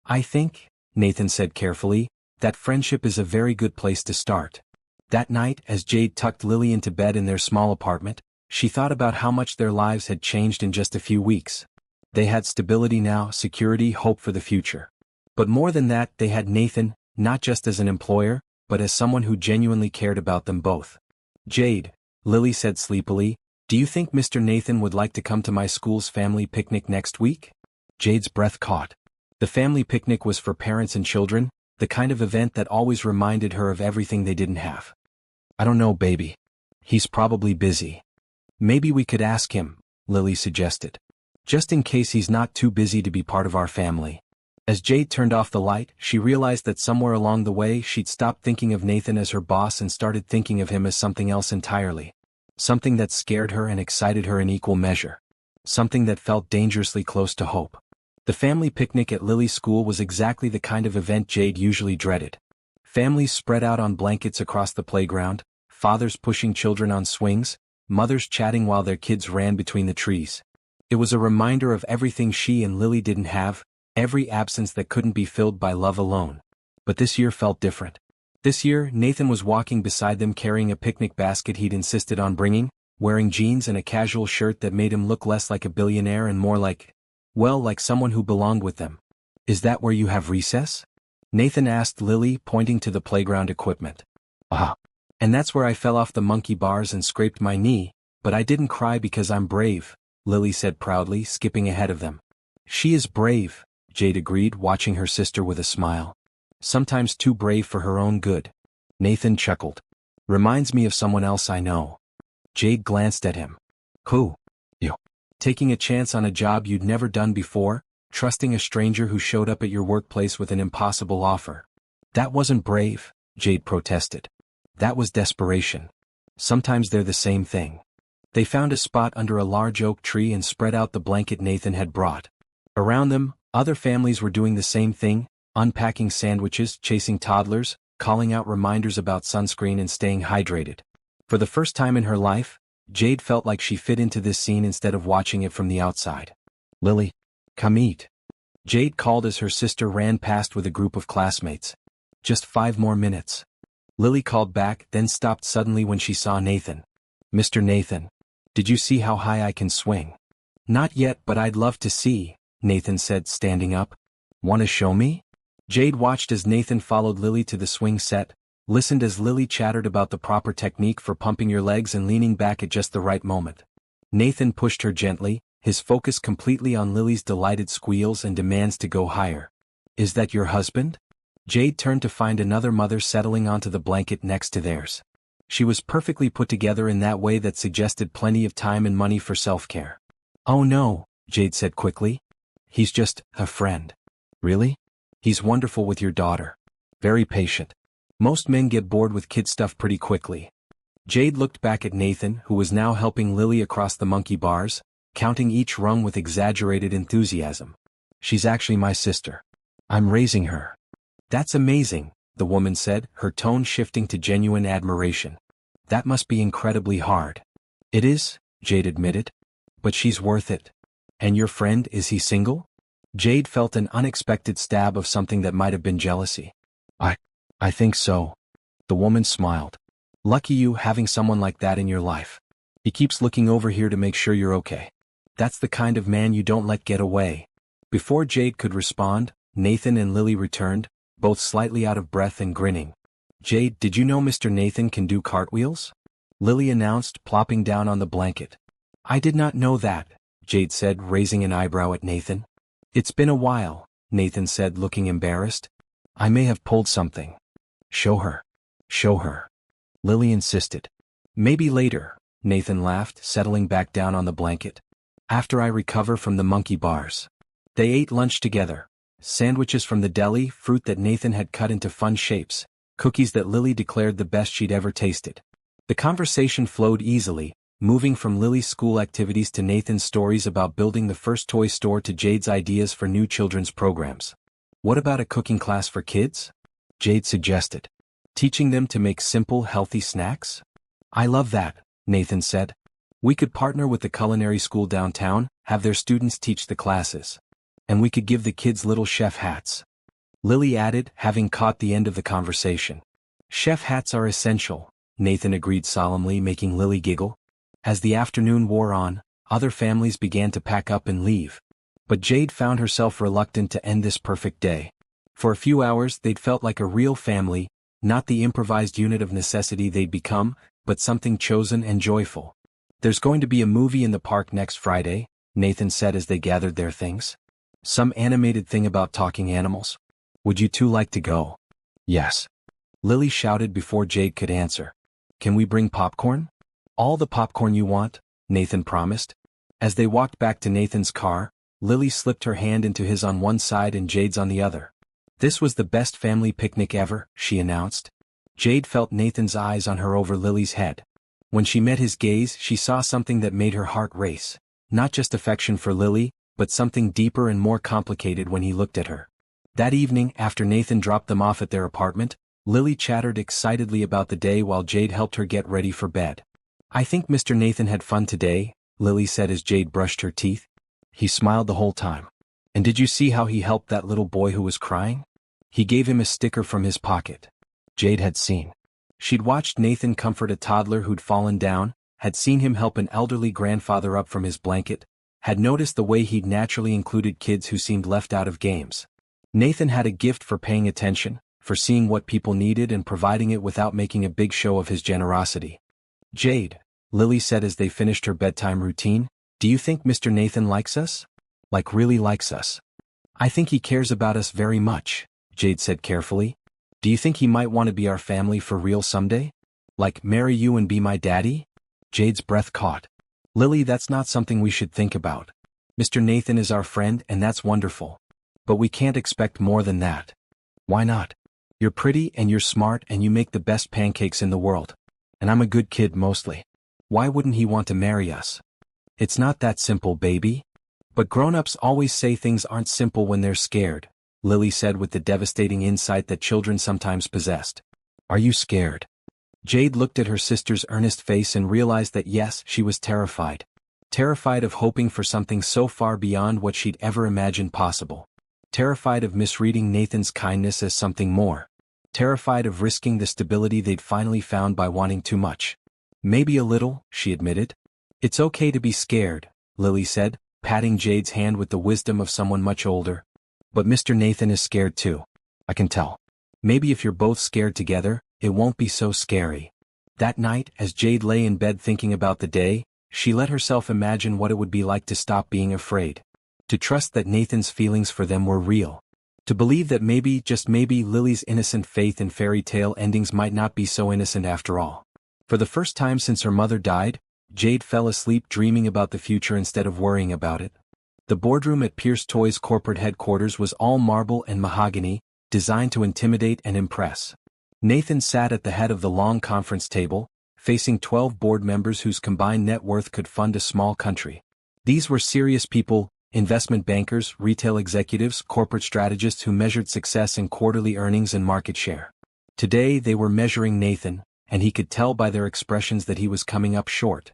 I think, Nathan said carefully, that friendship is a very good place to start. That night, as Jade tucked Lily into bed in their small apartment, she thought about how much their lives had changed in just a few weeks. They had stability now, security, hope for the future. But more than that, they had Nathan, not just as an employer, but as someone who genuinely cared about them both. Jade, Lily said sleepily, do you think Mr. Nathan would like to come to my school's family picnic next week? Jade's breath caught. The family picnic was for parents and children, the kind of event that always reminded her of everything they didn't have. I don't know, baby. He's probably busy. Maybe we could ask him, Lily suggested. Just in case he's not too busy to be part of our family. As Jade turned off the light, she realized that somewhere along the way she'd stopped thinking of Nathan as her boss and started thinking of him as something else entirely. Something that scared her and excited her in equal measure. Something that felt dangerously close to hope. The family picnic at Lily's school was exactly the kind of event Jade usually dreaded. Families spread out on blankets across the playground, fathers pushing children on swings, mothers chatting while their kids ran between the trees. It was a reminder of everything she and Lily didn't have, every absence that couldn't be filled by love alone. But this year felt different. This year, Nathan was walking beside them carrying a picnic basket he'd insisted on bringing, wearing jeans and a casual shirt that made him look less like a billionaire and more like, well, like someone who belonged with them. Is that where you have recess? Nathan asked Lily, pointing to the playground equipment. Ah. And that's where I fell off the monkey bars and scraped my knee, but I didn't cry because I'm brave, Lily said proudly, skipping ahead of them. She is brave, Jade agreed, watching her sister with a smile. Sometimes too brave for her own good. Nathan chuckled. Reminds me of someone else I know. Jade glanced at him. Who? You. Taking a chance on a job you'd never done before, trusting a stranger who showed up at your workplace with an impossible offer. That wasn't brave, Jade protested. That was desperation. Sometimes they're the same thing. They found a spot under a large oak tree and spread out the blanket Nathan had brought. Around them, other families were doing the same thing, unpacking sandwiches, chasing toddlers, calling out reminders about sunscreen and staying hydrated. For the first time in her life, Jade felt like she fit into this scene instead of watching it from the outside. "Lily, come eat," Jade called as her sister ran past with a group of classmates. "Just 5 more minutes." Lily called back, then stopped suddenly when she saw Nathan. "Mr. Nathan, did you see how high I can swing?" "Not yet, but I'd love to see," Nathan said, standing up. "Want to show me?" Jade watched as Nathan followed Lily to the swing set, listened as Lily chattered about the proper technique for pumping your legs and leaning back at just the right moment. Nathan pushed her gently, his focus completely on Lily's delighted squeals and demands to go higher. "Is that your husband?" Jade turned to find another mother settling onto the blanket next to theirs. She was perfectly put together in that way that suggested plenty of time and money for self-care. "Oh no," Jade said quickly. "He's just a friend." "Really? He's wonderful with your daughter. Very patient. Most men get bored with kid stuff pretty quickly." Jade looked back at Nathan, who was now helping Lily across the monkey bars, counting each rung with exaggerated enthusiasm. "She's actually my sister. I'm raising her." "That's amazing," the woman said, her tone shifting to genuine admiration. "That must be incredibly hard." "It is," Jade admitted. "But she's worth it." "And your friend, is he single?" Jade felt an unexpected stab of something that might have been jealousy. I think so." The woman smiled. "Lucky you having someone like that in your life. He keeps looking over here to make sure you're okay. That's the kind of man you don't let get away." Before Jade could respond, Nathan and Lily returned, both slightly out of breath and grinning. "Jade, did you know Mr. Nathan can do cartwheels?" Lily announced, plopping down on the blanket. "I did not know that," Jade said, raising an eyebrow at Nathan. "It's been a while," Nathan said, looking embarrassed. "I may have pulled something." "Show her. Show her," Lily insisted. "Maybe later," Nathan laughed, settling back down on the blanket. "After I recover from the monkey bars." They ate lunch together. Sandwiches from the deli, fruit that Nathan had cut into fun shapes, cookies that Lily declared the best she'd ever tasted. The conversation flowed easily, moving from Lily's school activities to Nathan's stories about building the first toy store to Jade's ideas for new children's programs. "What about a cooking class for kids?" Jade suggested. "Teaching them to make simple, healthy snacks?" "I love that," Nathan said. "We could partner with the culinary school downtown, have their students teach the classes. And we could give the kids little chef hats." Lily added, having caught the end of the conversation. "Chef hats are essential," Nathan agreed solemnly, making Lily giggle. As the afternoon wore on, other families began to pack up and leave. But Jade found herself reluctant to end this perfect day. For a few hours they'd felt like a real family, not the improvised unit of necessity they'd become, but something chosen and joyful. "There's going to be a movie in the park next Friday," Nathan said as they gathered their things. "Some animated thing about talking animals. Would you two like to go?" "Yes," Lily shouted before Jade could answer. "Can we bring popcorn?" "All the popcorn you want," Nathan promised. As they walked back to Nathan's car, Lily slipped her hand into his on one side and Jade's on the other. "This was the best family picnic ever," she announced. Jade felt Nathan's eyes on her over Lily's head. When she met his gaze, she saw something that made her heart race. Not just affection for Lily, but something deeper and more complicated when he looked at her. That evening, after Nathan dropped them off at their apartment, Lily chattered excitedly about the day while Jade helped her get ready for bed. "I think Mr. Nathan had fun today," Lily said as Jade brushed her teeth. "He smiled the whole time. And did you see how he helped that little boy who was crying? He gave him a sticker from his pocket." Jade had seen. She'd watched Nathan comfort a toddler who'd fallen down, had seen him help an elderly grandfather up from his blanket, had noticed the way he'd naturally included kids who seemed left out of games. Nathan had a gift for paying attention, for seeing what people needed and providing it without making a big show of his generosity. "Jade," Lily said as they finished her bedtime routine, "do you think Mr. Nathan likes us? Like really likes us?" "I think he cares about us very much," Jade said carefully. "Do you think he might want to be our family for real someday? Like marry you and be my daddy?" Jade's breath caught. "Lily, that's not something we should think about. Mr. Nathan is our friend and that's wonderful. But we can't expect more than that." "Why not? You're pretty and you're smart and you make the best pancakes in the world. And I'm a good kid mostly. Why wouldn't he want to marry us?" "It's not that simple, baby." "But grown-ups always say things aren't simple when they're scared," Lily said with the devastating insight that children sometimes possessed. "Are you scared?" Jade looked at her sister's earnest face and realized that yes, she was terrified. Terrified of hoping for something so far beyond what she'd ever imagined possible. Terrified of misreading Nathan's kindness as something more. Terrified of risking the stability they'd finally found by wanting too much. Maybe a little, she admitted. It's okay to be scared, Lily said, patting Jade's hand with the wisdom of someone much older. But Mr. Nathan is scared too. I can tell. Maybe if you're both scared together, it won't be so scary. That night, as Jade lay in bed thinking about the day, she let herself imagine what it would be like to stop being afraid. To trust that Nathan's feelings for them were real. To believe that maybe, just maybe, Lily's innocent faith in fairy tale endings might not be so innocent after all. For the first time since her mother died, Jade fell asleep dreaming about the future instead of worrying about it. The boardroom at Pierce Toys corporate headquarters was all marble and mahogany, designed to intimidate and impress. Nathan sat at the head of the long conference table, facing 12 board members whose combined net worth could fund a small country. These were serious people, investment bankers, retail executives, corporate strategists who measured success in quarterly earnings and market share. Today they were measuring Nathan, and he could tell by their expressions that he was coming up short.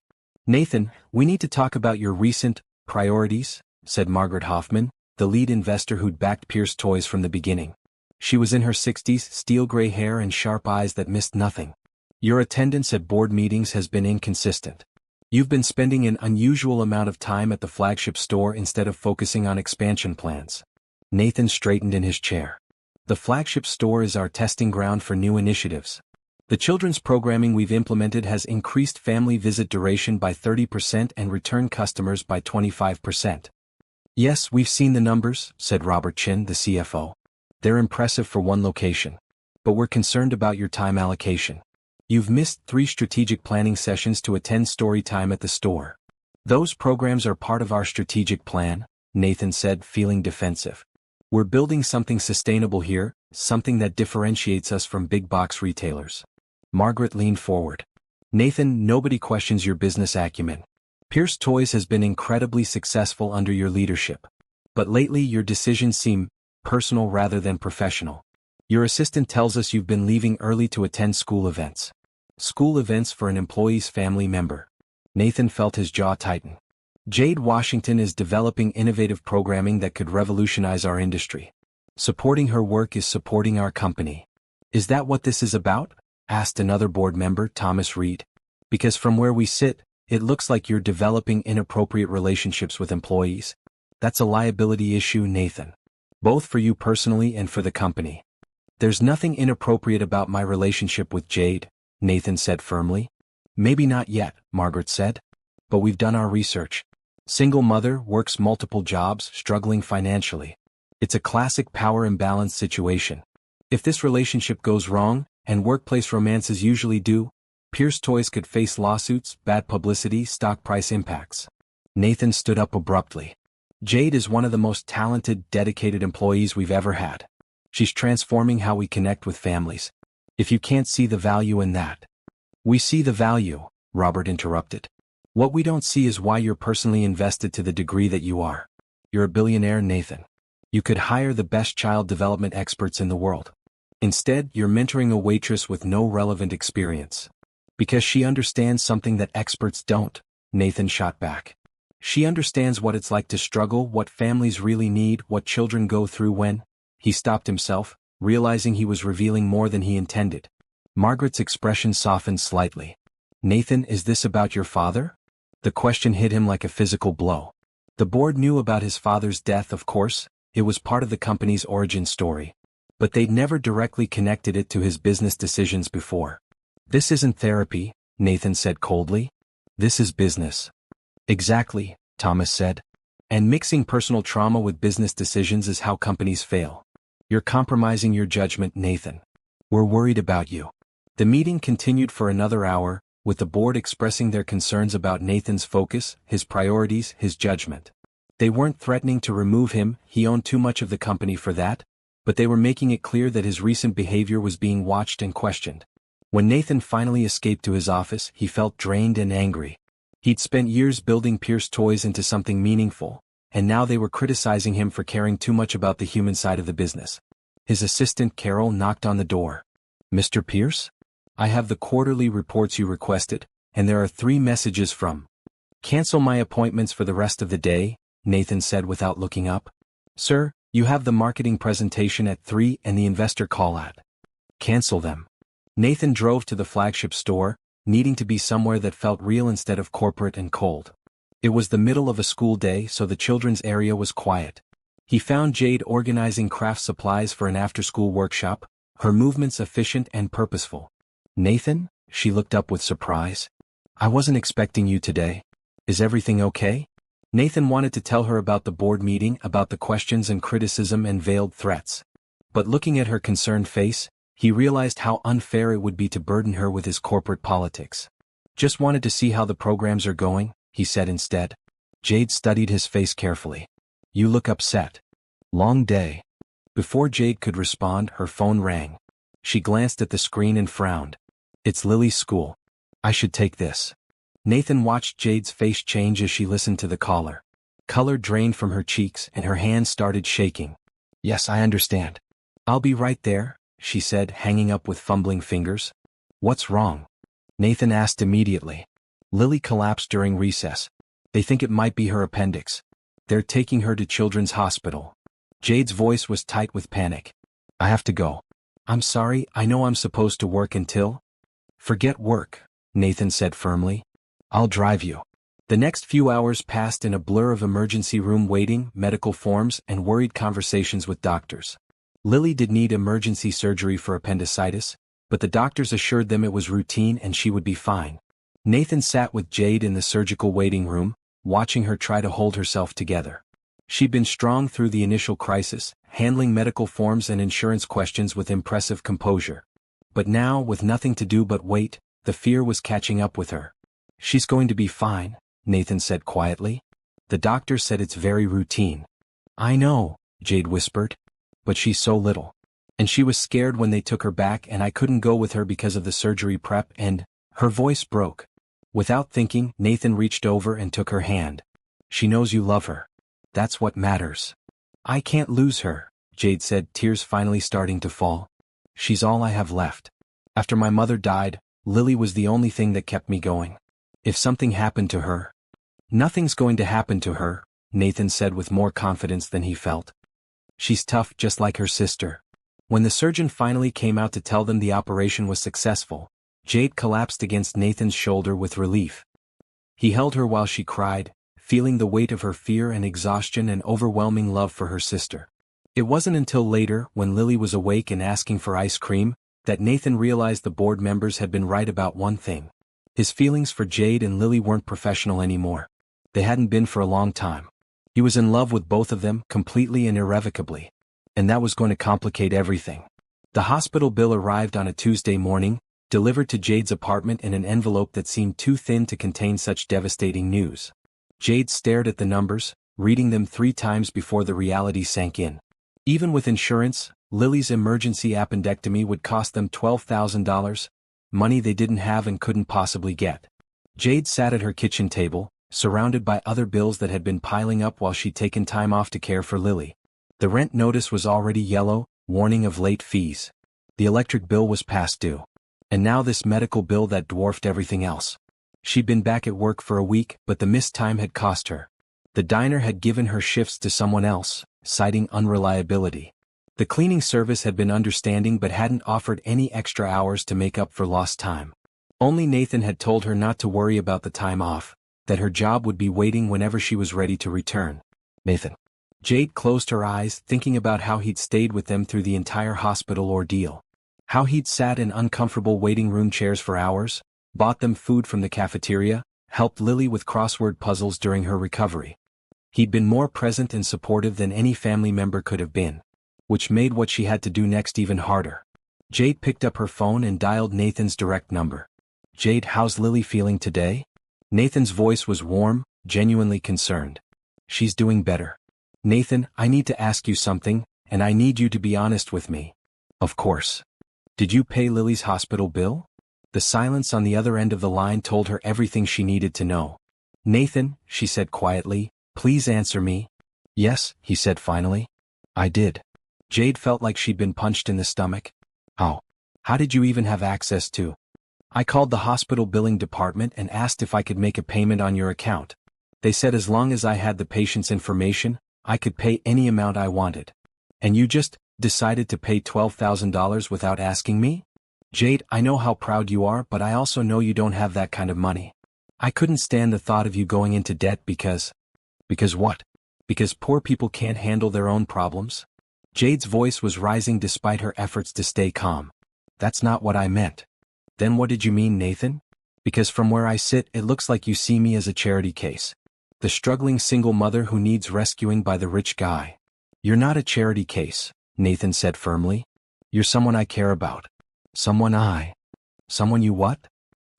Nathan, we need to talk about your recent priorities, said Margaret Hoffman, the lead investor who'd backed Pierce Toys from the beginning. She was in her 60s, steel-gray hair and sharp eyes that missed nothing. Your attendance at board meetings has been inconsistent. You've been spending an unusual amount of time at the flagship store instead of focusing on expansion plans. Nathan straightened in his chair. The flagship store is our testing ground for new initiatives. The children's programming we've implemented has increased family visit duration by 30% and return customers by 25%. Yes, we've seen the numbers, said Robert Chin, the CFO. They're impressive for one location. But we're concerned about your time allocation. You've missed 3 strategic planning sessions to attend story time at the store. Those programs are part of our strategic plan, Nathan said, feeling defensive. We're building something sustainable here, something that differentiates us from big box retailers. Margaret leaned forward. Nathan, nobody questions your business acumen. Pierce Toys has been incredibly successful under your leadership. But lately your decisions seem personal rather than professional. Your assistant tells us you've been leaving early to attend school events. School events for an employee's family member. Nathan felt his jaw tighten. Jade Washington is developing innovative programming that could revolutionize our industry. Supporting her work is supporting our company. Is that what this is about? Asked another board member, Thomas Reed. Because from where we sit, it looks like you're developing inappropriate relationships with employees. That's a liability issue, Nathan. Both for you personally and for the company. There's nothing inappropriate about my relationship with Jade, Nathan said firmly. Maybe not yet, Margaret said. But we've done our research. Single mother, works multiple jobs, struggling financially. It's a classic power imbalance situation. If this relationship goes wrong, and workplace romances usually do, Pierce Toys could face lawsuits, bad publicity, stock price impacts. Nathan stood up abruptly. Jade is one of the most talented, dedicated employees we've ever had. She's transforming how we connect with families. If you can't see the value in that. We see the value, Robert interrupted. What we don't see is why you're personally invested to the degree that you are. You're a billionaire, Nathan. You could hire the best child development experts in the world. Instead, you're mentoring a waitress with no relevant experience. Because she understands something that experts don't, Nathan shot back. She understands what it's like to struggle, what families really need, what children go through when. He stopped himself, realizing he was revealing more than he intended. Margaret's expression softened slightly. Nathan, is this about your father? The question hit him like a physical blow. The board knew about his father's death, of course. It was part of the company's origin story. But they'd never directly connected it to his business decisions before. This isn't therapy, Nathan said coldly. This is business. Exactly, Thomas said. And mixing personal trauma with business decisions is how companies fail. You're compromising your judgment, Nathan. We're worried about you. The meeting continued for another hour, with the board expressing their concerns about Nathan's focus, his priorities, his judgment. They weren't threatening to remove him, he owned too much of the company for that, but they were making it clear that his recent behavior was being watched and questioned. When Nathan finally escaped to his office, he felt drained and angry. He'd spent years building Pierce Toys into something meaningful, and now they were criticizing him for caring too much about the human side of the business. His assistant Carol knocked on the door. Mr. Pierce? I have the quarterly reports you requested, and there are 3 messages from. Cancel my appointments for the rest of the day, Nathan said without looking up. Sir, you have the marketing presentation at 3 and the investor call at. Cancel them. Nathan drove to the flagship store, needing to be somewhere that felt real instead of corporate and cold. It was the middle of a school day, so the children's area was quiet. He found Jade organizing craft supplies for an after-school workshop, her movements efficient and purposeful. Nathan? She looked up with surprise. I wasn't expecting you today. Is everything okay? Nathan wanted to tell her about the board meeting, about the questions and criticism and veiled threats. But looking at her concerned face, he realized how unfair it would be to burden her with his corporate politics. Just wanted to see how the programs are going, he said instead. Jade studied his face carefully. You look upset. Long day. Before Jade could respond, her phone rang. She glanced at the screen and frowned. It's Lily's school. I should take this. Nathan watched Jade's face change as she listened to the caller. Color drained from her cheeks and her hands started shaking. Yes, I understand. I'll be right there, she said, hanging up with fumbling fingers. What's wrong? Nathan asked immediately. Lily collapsed during recess. They think it might be her appendix. They're taking her to Children's Hospital. Jade's voice was tight with panic. I have to go. I'm sorry, I know I'm supposed to work until. Forget work, Nathan said firmly. I'll drive you. The next few hours passed in a blur of emergency room waiting, medical forms, and worried conversations with doctors. Lily did need emergency surgery for appendicitis, but the doctors assured them it was routine and she would be fine. Nathan sat with Jade in the surgical waiting room, watching her try to hold herself together. She'd been strong through the initial crisis, handling medical forms and insurance questions with impressive composure. But now, with nothing to do but wait, the fear was catching up with her. She's going to be fine, Nathan said quietly. The doctor said it's very routine. I know, Jade whispered. But she's so little. And she was scared when they took her back and I couldn't go with her because of the surgery prep and, her voice broke. Without thinking, Nathan reached over and took her hand. She knows you love her. That's what matters. I can't lose her, Jade said, tears finally starting to fall. She's all I have left. After my mother died, Lily was the only thing that kept me going. If something happened to her. Nothing's going to happen to her, Nathan said with more confidence than he felt. She's tough just like her sister. When the surgeon finally came out to tell them the operation was successful, Jade collapsed against Nathan's shoulder with relief. He held her while she cried, feeling the weight of her fear and exhaustion and overwhelming love for her sister. It wasn't until later, when Lily was awake and asking for ice cream, that Nathan realized the board members had been right about one thing. His feelings for Jade and Lily weren't professional anymore. They hadn't been for a long time. He was in love with both of them, completely and irrevocably. And that was going to complicate everything. The hospital bill arrived on a Tuesday morning, delivered to Jade's apartment in an envelope that seemed too thin to contain such devastating news. Jade stared at the numbers, reading them 3 times before the reality sank in. Even with insurance, Lily's emergency appendectomy would cost them $12,000, money they didn't have and couldn't possibly get. Jade sat at her kitchen table, surrounded by other bills that had been piling up while she'd taken time off to care for Lily. The rent notice was already yellow, warning of late fees. The electric bill was past due. And now this medical bill that dwarfed everything else. She'd been back at work for a week, but the missed time had cost her. The diner had given her shifts to someone else, citing unreliability. The cleaning service had been understanding but hadn't offered any extra hours to make up for lost time. Only Nathan had told her not to worry about the time off, that her job would be waiting whenever she was ready to return. Nathan. Jade closed her eyes, thinking about how he'd stayed with them through the entire hospital ordeal. How he'd sat in uncomfortable waiting room chairs for hours, bought them food from the cafeteria, helped Lily with crossword puzzles during her recovery. He'd been more present and supportive than any family member could have been, which made what she had to do next even harder. Jade picked up her phone and dialed Nathan's direct number. Jade, how's Lily feeling today? Nathan's voice was warm, genuinely concerned. She's doing better. Nathan, I need to ask you something, and I need you to be honest with me. Of course. Did you pay Lily's hospital bill? The silence on the other end of the line told her everything she needed to know. Nathan, she said quietly, please answer me. Yes, he said finally. I did. Jade felt like she'd been punched in the stomach. How? How did you even have access to I called the hospital billing department and asked if I could make a payment on your account. They said as long as I had the patient's information, I could pay any amount I wanted. And you just decided to pay $12,000 without asking me? Jade, I know how proud you are, but I also know you don't have that kind of money. I couldn't stand the thought of you going into debt because what? Because poor people can't handle their own problems? Jade's voice was rising despite her efforts to stay calm. That's not what I meant. Then what did you mean, Nathan? Because from where I sit, it looks like you see me as a charity case. The struggling single mother who needs rescuing by the rich guy. You're not a charity case, Nathan said firmly. You're someone I care about. Someone you what?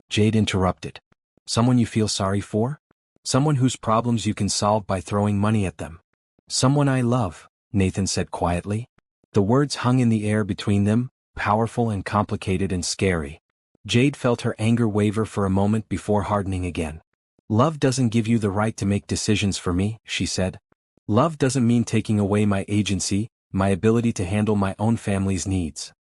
Jade interrupted. Someone you feel sorry for? Someone whose problems you can solve by throwing money at them. Someone I love, Nathan said quietly. The words hung in the air between them, powerful and complicated and scary. Jade felt her anger waver for a moment before hardening again. Love doesn't give you the right to make decisions for me, she said. Love doesn't mean taking away my agency, my ability to handle my own family's needs.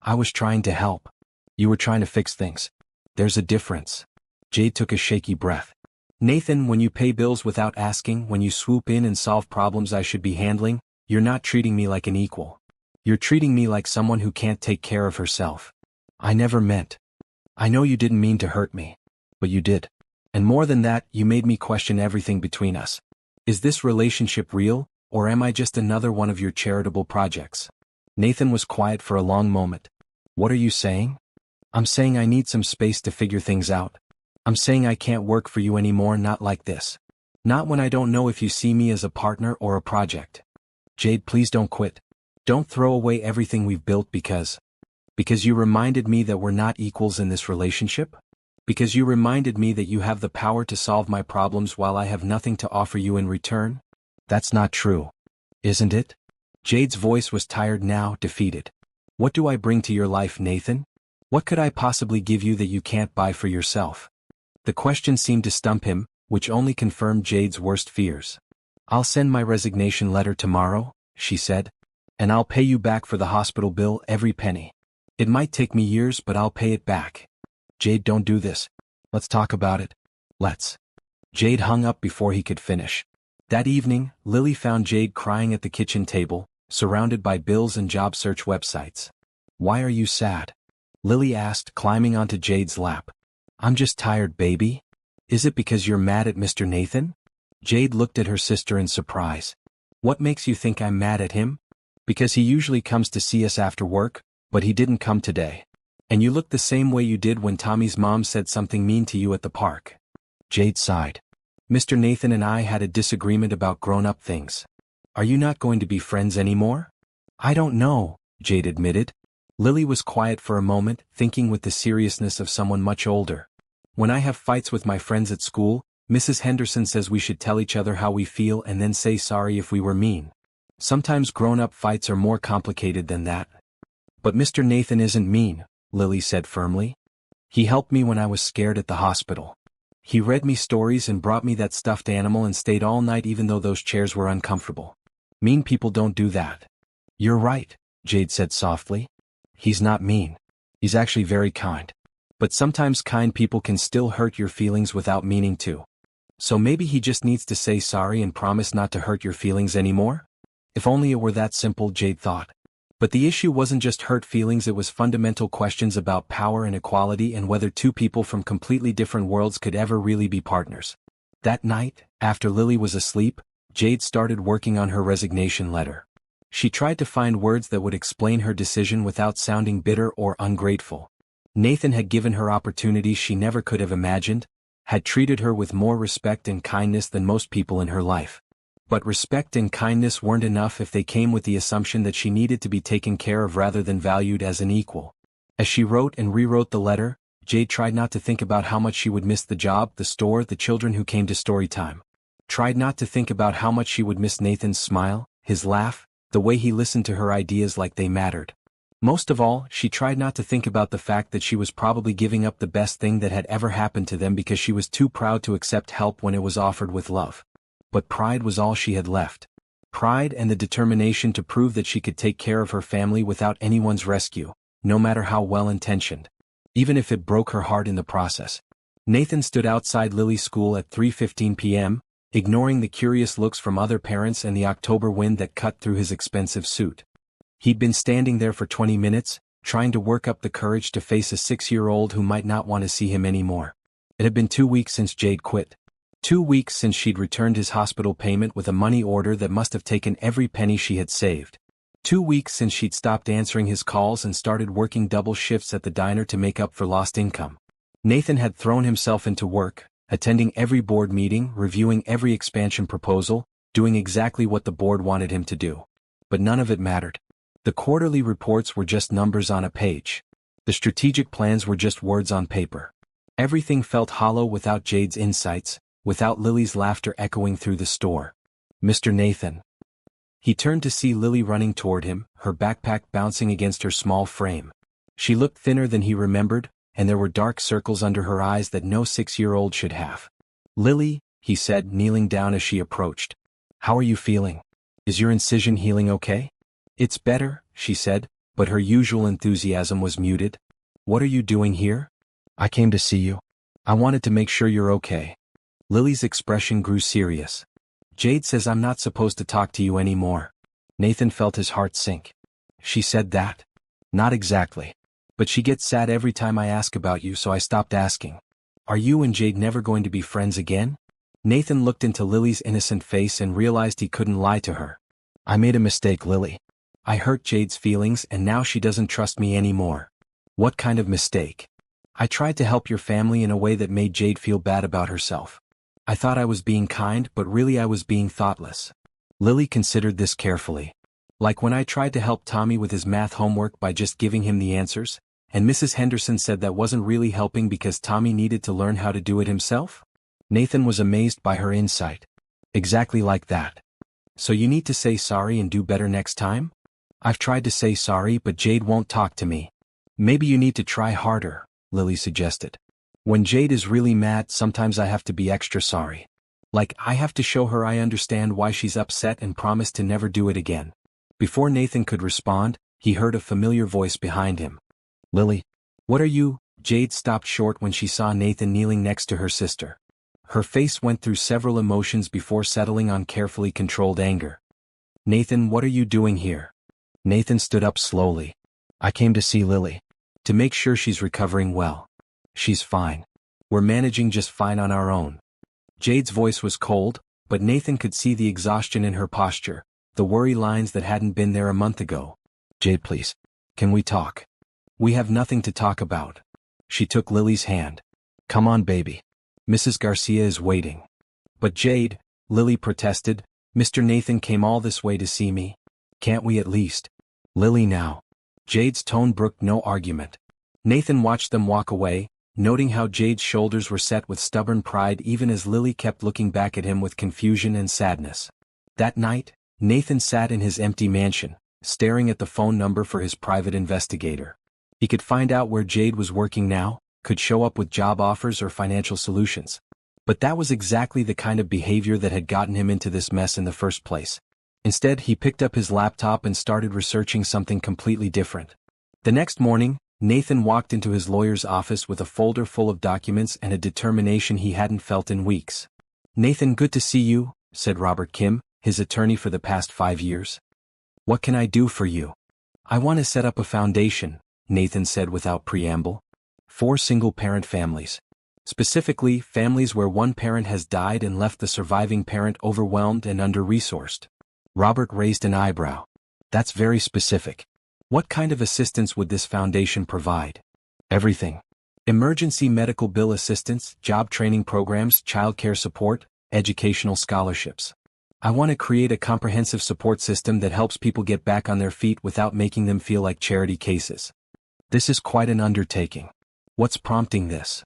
I was trying to help. You were trying to fix things. There's a difference. Jade took a shaky breath. Nathan, when you pay bills without asking, when you swoop in and solve problems I should be handling, you're not treating me like an equal. You're treating me like someone who can't take care of herself. I never meant. I know you didn't mean to hurt me. But you did. And more than that, you made me question everything between us. Is this relationship real, or am I just another one of your charitable projects? Nathan was quiet for a long moment. What are you saying? I'm saying I need some space to figure things out. I'm saying I can't work for you anymore, not like this. Not when I don't know if you see me as a partner or a project. Jade, please don't quit. Don't throw away everything we've built because you reminded me that we're not equals in this relationship? Because you reminded me that you have the power to solve my problems while I have nothing to offer you in return? That's not true. Isn't it? Jade's voice was tired now, defeated. What do I bring to your life, Nathan? What could I possibly give you that you can't buy for yourself? The question seemed to stump him, which only confirmed Jade's worst fears. I'll send my resignation letter tomorrow, she said. And I'll pay you back for the hospital bill, every penny. It might take me years, but I'll pay it back. Jade, don't do this. Let's talk about it. Let's. Jade hung up before he could finish. That evening, Lily found Jade crying at the kitchen table, surrounded by bills and job search websites. Why are you sad? Lily asked, climbing onto Jade's lap. I'm just tired, baby. Is it because you're mad at Mr. Nathan? Jade looked at her sister in surprise. What makes you think I'm mad at him? Because he usually comes to see us after work, but he didn't come today. And you look the same way you did when Tommy's mom said something mean to you at the park. Jade sighed. Mr. Nathan and I had a disagreement about grown-up things. Are you not going to be friends anymore? I don't know, Jade admitted. Lily was quiet for a moment, thinking with the seriousness of someone much older. When I have fights with my friends at school, Mrs. Henderson says we should tell each other how we feel and then say sorry if we were mean. Sometimes grown-up fights are more complicated than that. But Mr. Nathan isn't mean, Lily said firmly. He helped me when I was scared at the hospital. He read me stories and brought me that stuffed animal and stayed all night even though those chairs were uncomfortable. Mean people don't do that. You're right, Jade said softly. He's not mean. He's actually very kind. But sometimes kind people can still hurt your feelings without meaning to. So maybe he just needs to say sorry and promise not to hurt your feelings anymore? If only it were that simple, Jade thought. But the issue wasn't just hurt feelings, it was fundamental questions about power and equality and whether two people from completely different worlds could ever really be partners. That night, after Lily was asleep, Jade started working on her resignation letter. She tried to find words that would explain her decision without sounding bitter or ungrateful. Nathan had given her opportunities she never could have imagined, had treated her with more respect and kindness than most people in her life. But respect and kindness weren't enough if they came with the assumption that she needed to be taken care of rather than valued as an equal. As she wrote and rewrote the letter, Jade tried not to think about how much she would miss the job, the store, the children who came to story time. Tried not to think about how much she would miss Nathan's smile, his laugh, the way he listened to her ideas like they mattered. Most of all, she tried not to think about the fact that she was probably giving up the best thing that had ever happened to them because she was too proud to accept help when it was offered with love. But pride was all she had left. Pride and the determination to prove that she could take care of her family without anyone's rescue, no matter how well-intentioned. even if it broke her heart in the process. Nathan stood outside Lily's school at 3:15 p.m., ignoring the curious looks from other parents and the October wind that cut through his expensive suit. He'd been standing there for 20 minutes, trying to work up the courage to face a 6-year-old who might not want to see him anymore. It had been 2 weeks since Jade quit. 2 weeks since she'd returned his hospital payment with a money order that must have taken every penny she had saved. 2 weeks since she'd stopped answering his calls and started working double shifts at the diner to make up for lost income. Nathan had thrown himself into work, attending every board meeting, reviewing every expansion proposal, doing exactly what the board wanted him to do. But none of it mattered. The quarterly reports were just numbers on a page. The strategic plans were just words on paper. Everything felt hollow without Jade's insights, without Lily's laughter echoing through the store. Mr. Nathan. He turned to see Lily running toward him, her backpack bouncing against her small frame. She looked thinner than he remembered, and there were dark circles under her eyes that no 6-year-old should have. Lily, he said, kneeling down as she approached. How are you feeling? Is your incision healing okay? It's better, she said, but her usual enthusiasm was muted. What are you doing here? I came to see you. I wanted to make sure you're okay. Lily's expression grew serious. Jade says I'm not supposed to talk to you anymore. Nathan felt his heart sink. She said that? Not exactly. But she gets sad every time I ask about you, so I stopped asking. Are you and Jade never going to be friends again? Nathan looked into Lily's innocent face and realized he couldn't lie to her. I made a mistake, Lily. I hurt Jade's feelings and now she doesn't trust me anymore. What kind of mistake? I tried to help your family in a way that made Jade feel bad about herself. I thought I was being kind, but really I was being thoughtless. Lily considered this carefully. Like when I tried to help Tommy with his math homework by just giving him the answers, and Mrs. Henderson said that wasn't really helping because Tommy needed to learn how to do it himself? Nathan was amazed by her insight. Exactly like that. So you need to say sorry and do better next time? I've tried to say sorry, but Jade won't talk to me. Maybe you need to try harder, Lily suggested. When Jade is really mad, sometimes I have to be extra sorry. Like I have to show her I understand why she's upset and promise to never do it again. Before Nathan could respond, he heard a familiar voice behind him. Lily, what are you? Jade stopped short when she saw Nathan kneeling next to her sister. Her face went through several emotions before settling on carefully controlled anger. Nathan, what are you doing here? Nathan stood up slowly. I came to see Lily. To make sure she's recovering well. She's fine. We're managing just fine on our own. Jade's voice was cold, but Nathan could see the exhaustion in her posture, the worry lines that hadn't been there a month ago. Jade, please. Can we talk? We have nothing to talk about. She took Lily's hand. Come on, baby. Mrs. Garcia is waiting. But Jade, Lily protested, Mr. Nathan came all this way to see me. Can't we at least? Lily now. Jade's tone brooked no argument. Nathan watched them walk away, noting how Jade's shoulders were set with stubborn pride even as Lily kept looking back at him with confusion and sadness. That night, Nathan sat in his empty mansion, staring at the phone number for his private investigator. He could find out where Jade was working now, could show up with job offers or financial solutions. But that was exactly the kind of behavior that had gotten him into this mess in the first place. Instead, he picked up his laptop and started researching something completely different. The next morning, Nathan walked into his lawyer's office with a folder full of documents and a determination he hadn't felt in weeks. Nathan, good to see you, said Robert Kim, his attorney for the past 5 years. What can I do for you? I want to set up a foundation, Nathan said without preamble. For single-parent families. Specifically, families where one parent has died and left the surviving parent overwhelmed and under-resourced. Robert raised an eyebrow. That's very specific. What kind of assistance would this foundation provide? Everything. Emergency medical bill assistance, job training programs, childcare support, educational scholarships. I want to create a comprehensive support system that helps people get back on their feet without making them feel like charity cases. This is quite an undertaking. What's prompting this?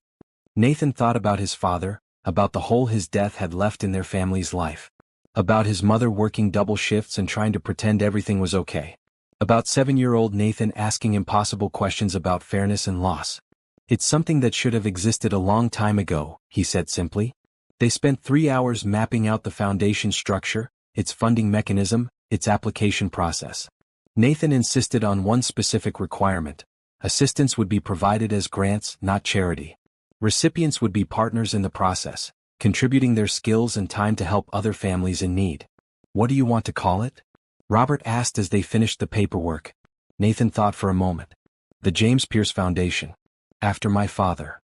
Nathan thought about his father, about the hole his death had left in their family's life. About his mother working double shifts and trying to pretend everything was okay. About 7-year-old Nathan asking impossible questions about fairness and loss. It's something that should have existed a long time ago, he said simply. They spent 3 hours mapping out the foundation structure, its funding mechanism, its application process. Nathan insisted on one specific requirement. Assistance would be provided as grants, not charity. Recipients would be partners in the process, contributing their skills and time to help other families in need. What do you want to call it? Robert asked as they finished the paperwork. Nathan thought for a moment. The James Pierce Foundation. After my father.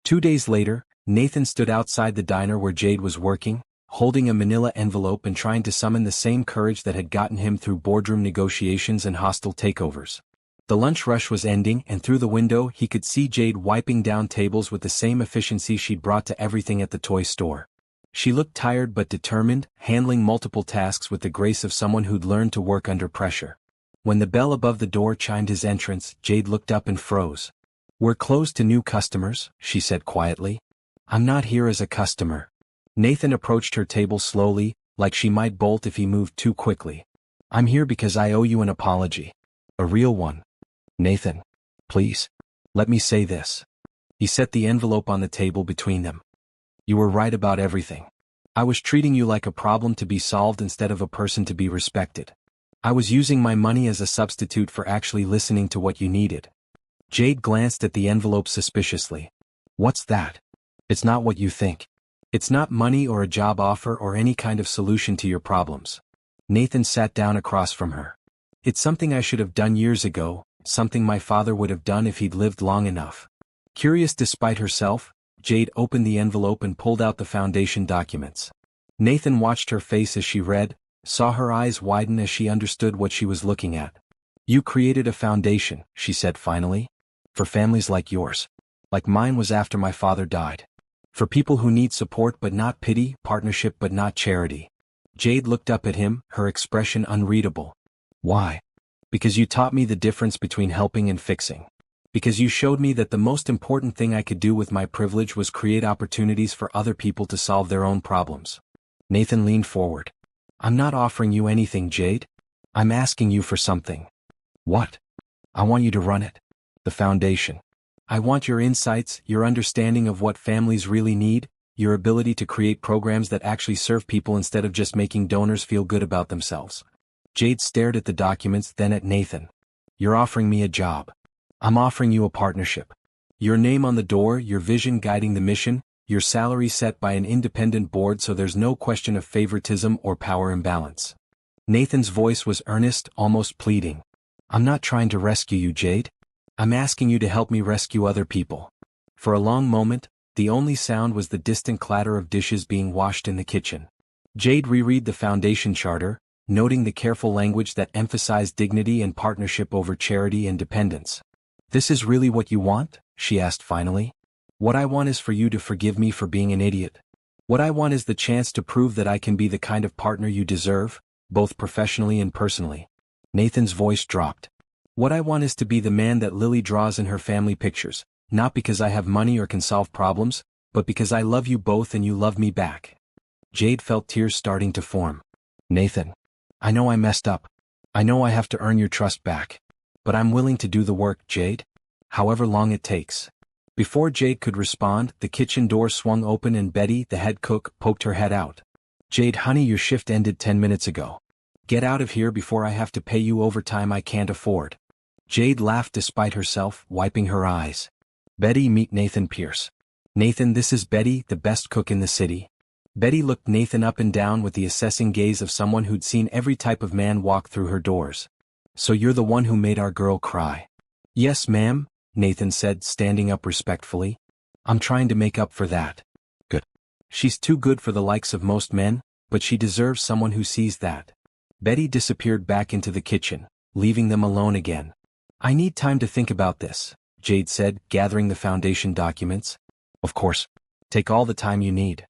2 days later, Nathan stood outside the diner where Jade was working, holding a manila envelope and trying to summon the same courage that had gotten him through boardroom negotiations and hostile takeovers. The lunch rush was ending, and through the window he could see Jade wiping down tables with the same efficiency she'd brought to everything at the toy store. She looked tired but determined, handling multiple tasks with the grace of someone who'd learned to work under pressure. When the bell above the door chimed his entrance, Jade looked up and froze. "We're closed to new customers," she said quietly. "I'm not here as a customer." Nathan approached her table slowly, like she might bolt if he moved too quickly. "I'm here because I owe you an apology. A real one. Nathan, please. Let me say this." He set the envelope on the table between them. "You were right about everything. I was treating you like a problem to be solved instead of a person to be respected. I was using my money as a substitute for actually listening to what you needed." Jade glanced at the envelope suspiciously. "What's that?" "It's not what you think. It's not money or a job offer or any kind of solution to your problems." Nathan sat down across from her. "It's something I should have done years ago, something my father would have done if he'd lived long enough." Curious despite herself, Jade opened the envelope and pulled out the foundation documents. Nathan watched her face as she read, saw her eyes widen as she understood what she was looking at. "You created a foundation," she said finally. "For families like yours. Like mine was after my father died. For people who need support but not pity, partnership but not charity." Jade looked up at him, her expression unreadable. "Why?" "Because you taught me the difference between helping and fixing. Because you showed me that the most important thing I could do with my privilege was create opportunities for other people to solve their own problems." Nathan leaned forward. "I'm not offering you anything, Jade. I'm asking you for something." "What?" "I want you to run it. The foundation. I want your insights, your understanding of what families really need, your ability to create programs that actually serve people instead of just making donors feel good about themselves." Jade stared at the documents, then at Nathan. "You're offering me a job. I'm offering you a partnership. Your name on the door, your vision guiding the mission, your salary set by an independent board so there's no question of favoritism or power imbalance." Nathan's voice was earnest, almost pleading. "I'm not trying to rescue you, Jade. I'm asking you to help me rescue other people." For a long moment, the only sound was the distant clatter of dishes being washed in the kitchen. Jade reread the foundation charter, noting the careful language that emphasized dignity and partnership over charity and dependence. "This is really what you want?" she asked finally. "What I want is for you to forgive me for being an idiot. What I want is the chance to prove that I can be the kind of partner you deserve, both professionally and personally." Nathan's voice dropped. "What I want is to be the man that Lily draws in her family pictures, not because I have money or can solve problems, but because I love you both and you love me back." Jade felt tears starting to form. "Nathan, I know I messed up. I know I have to earn your trust back. But I'm willing to do the work, Jade. However long it takes." Before Jade could respond, the kitchen door swung open and Betty, the head cook, poked her head out. "Jade, honey, your shift ended 10 minutes ago. Get out of here before I have to pay you overtime I can't afford." Jade laughed despite herself, wiping her eyes. "Betty, meet Nathan Pierce." "Nathan, this is Betty, the best cook in the city." Betty looked Nathan up and down with the assessing gaze of someone who'd seen every type of man walk through her doors. "So you're the one who made our girl cry?" "Yes, ma'am," Nathan said, standing up respectfully. "I'm trying to make up for that." "Good. She's too good for the likes of most men, but she deserves someone who sees that." Betty disappeared back into the kitchen, leaving them alone again. "I need time to think about this," Jade said, gathering the foundation documents. "Of course. Take all the time you need."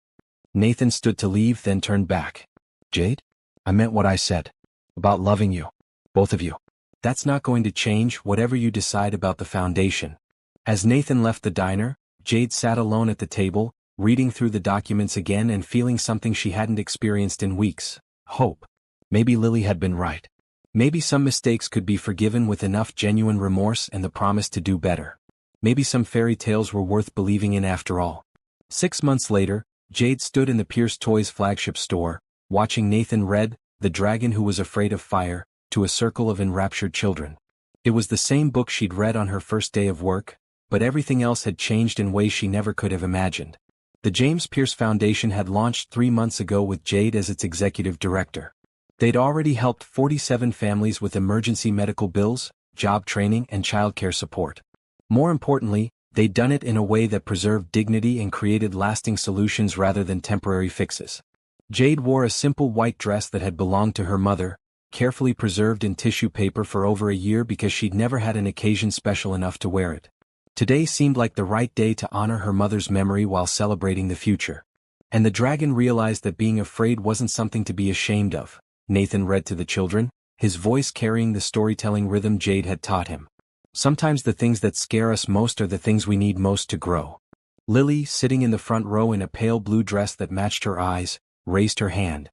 Nathan stood to leave, then turned back. "Jade? I meant what I said. About loving you. Both of you. That's not going to change, whatever you decide about the foundation." As Nathan left the diner, Jade sat alone at the table, reading through the documents again and feeling something she hadn't experienced in weeks. Hope. Maybe Lily had been right. Maybe some mistakes could be forgiven with enough genuine remorse and the promise to do better. Maybe some fairy tales were worth believing in after all. 6 months later, Jade stood in the Pierce Toys flagship store, watching Nathan read The Dragon Who Was Afraid of Fire to a circle of enraptured children. It was the same book she'd read on her first day of work, but everything else had changed in ways she never could have imagined. The James Pierce Foundation had launched 3 months ago with Jade as its executive director. They'd already helped 47 families with emergency medical bills, job training, and childcare support. More importantly, they'd done it in a way that preserved dignity and created lasting solutions rather than temporary fixes. Jade wore a simple white dress that had belonged to her mother, carefully preserved in tissue paper for over a year because she'd never had an occasion special enough to wear it. Today seemed like the right day to honor her mother's memory while celebrating the future. And the dragon realized that being afraid wasn't something to be ashamed of. Nathan read to the children, his voice carrying the storytelling rhythm Jade had taught him. Sometimes the things that scare us most are the things we need most to grow. Lily, sitting in the front row in a pale blue dress that matched her eyes, raised her hand.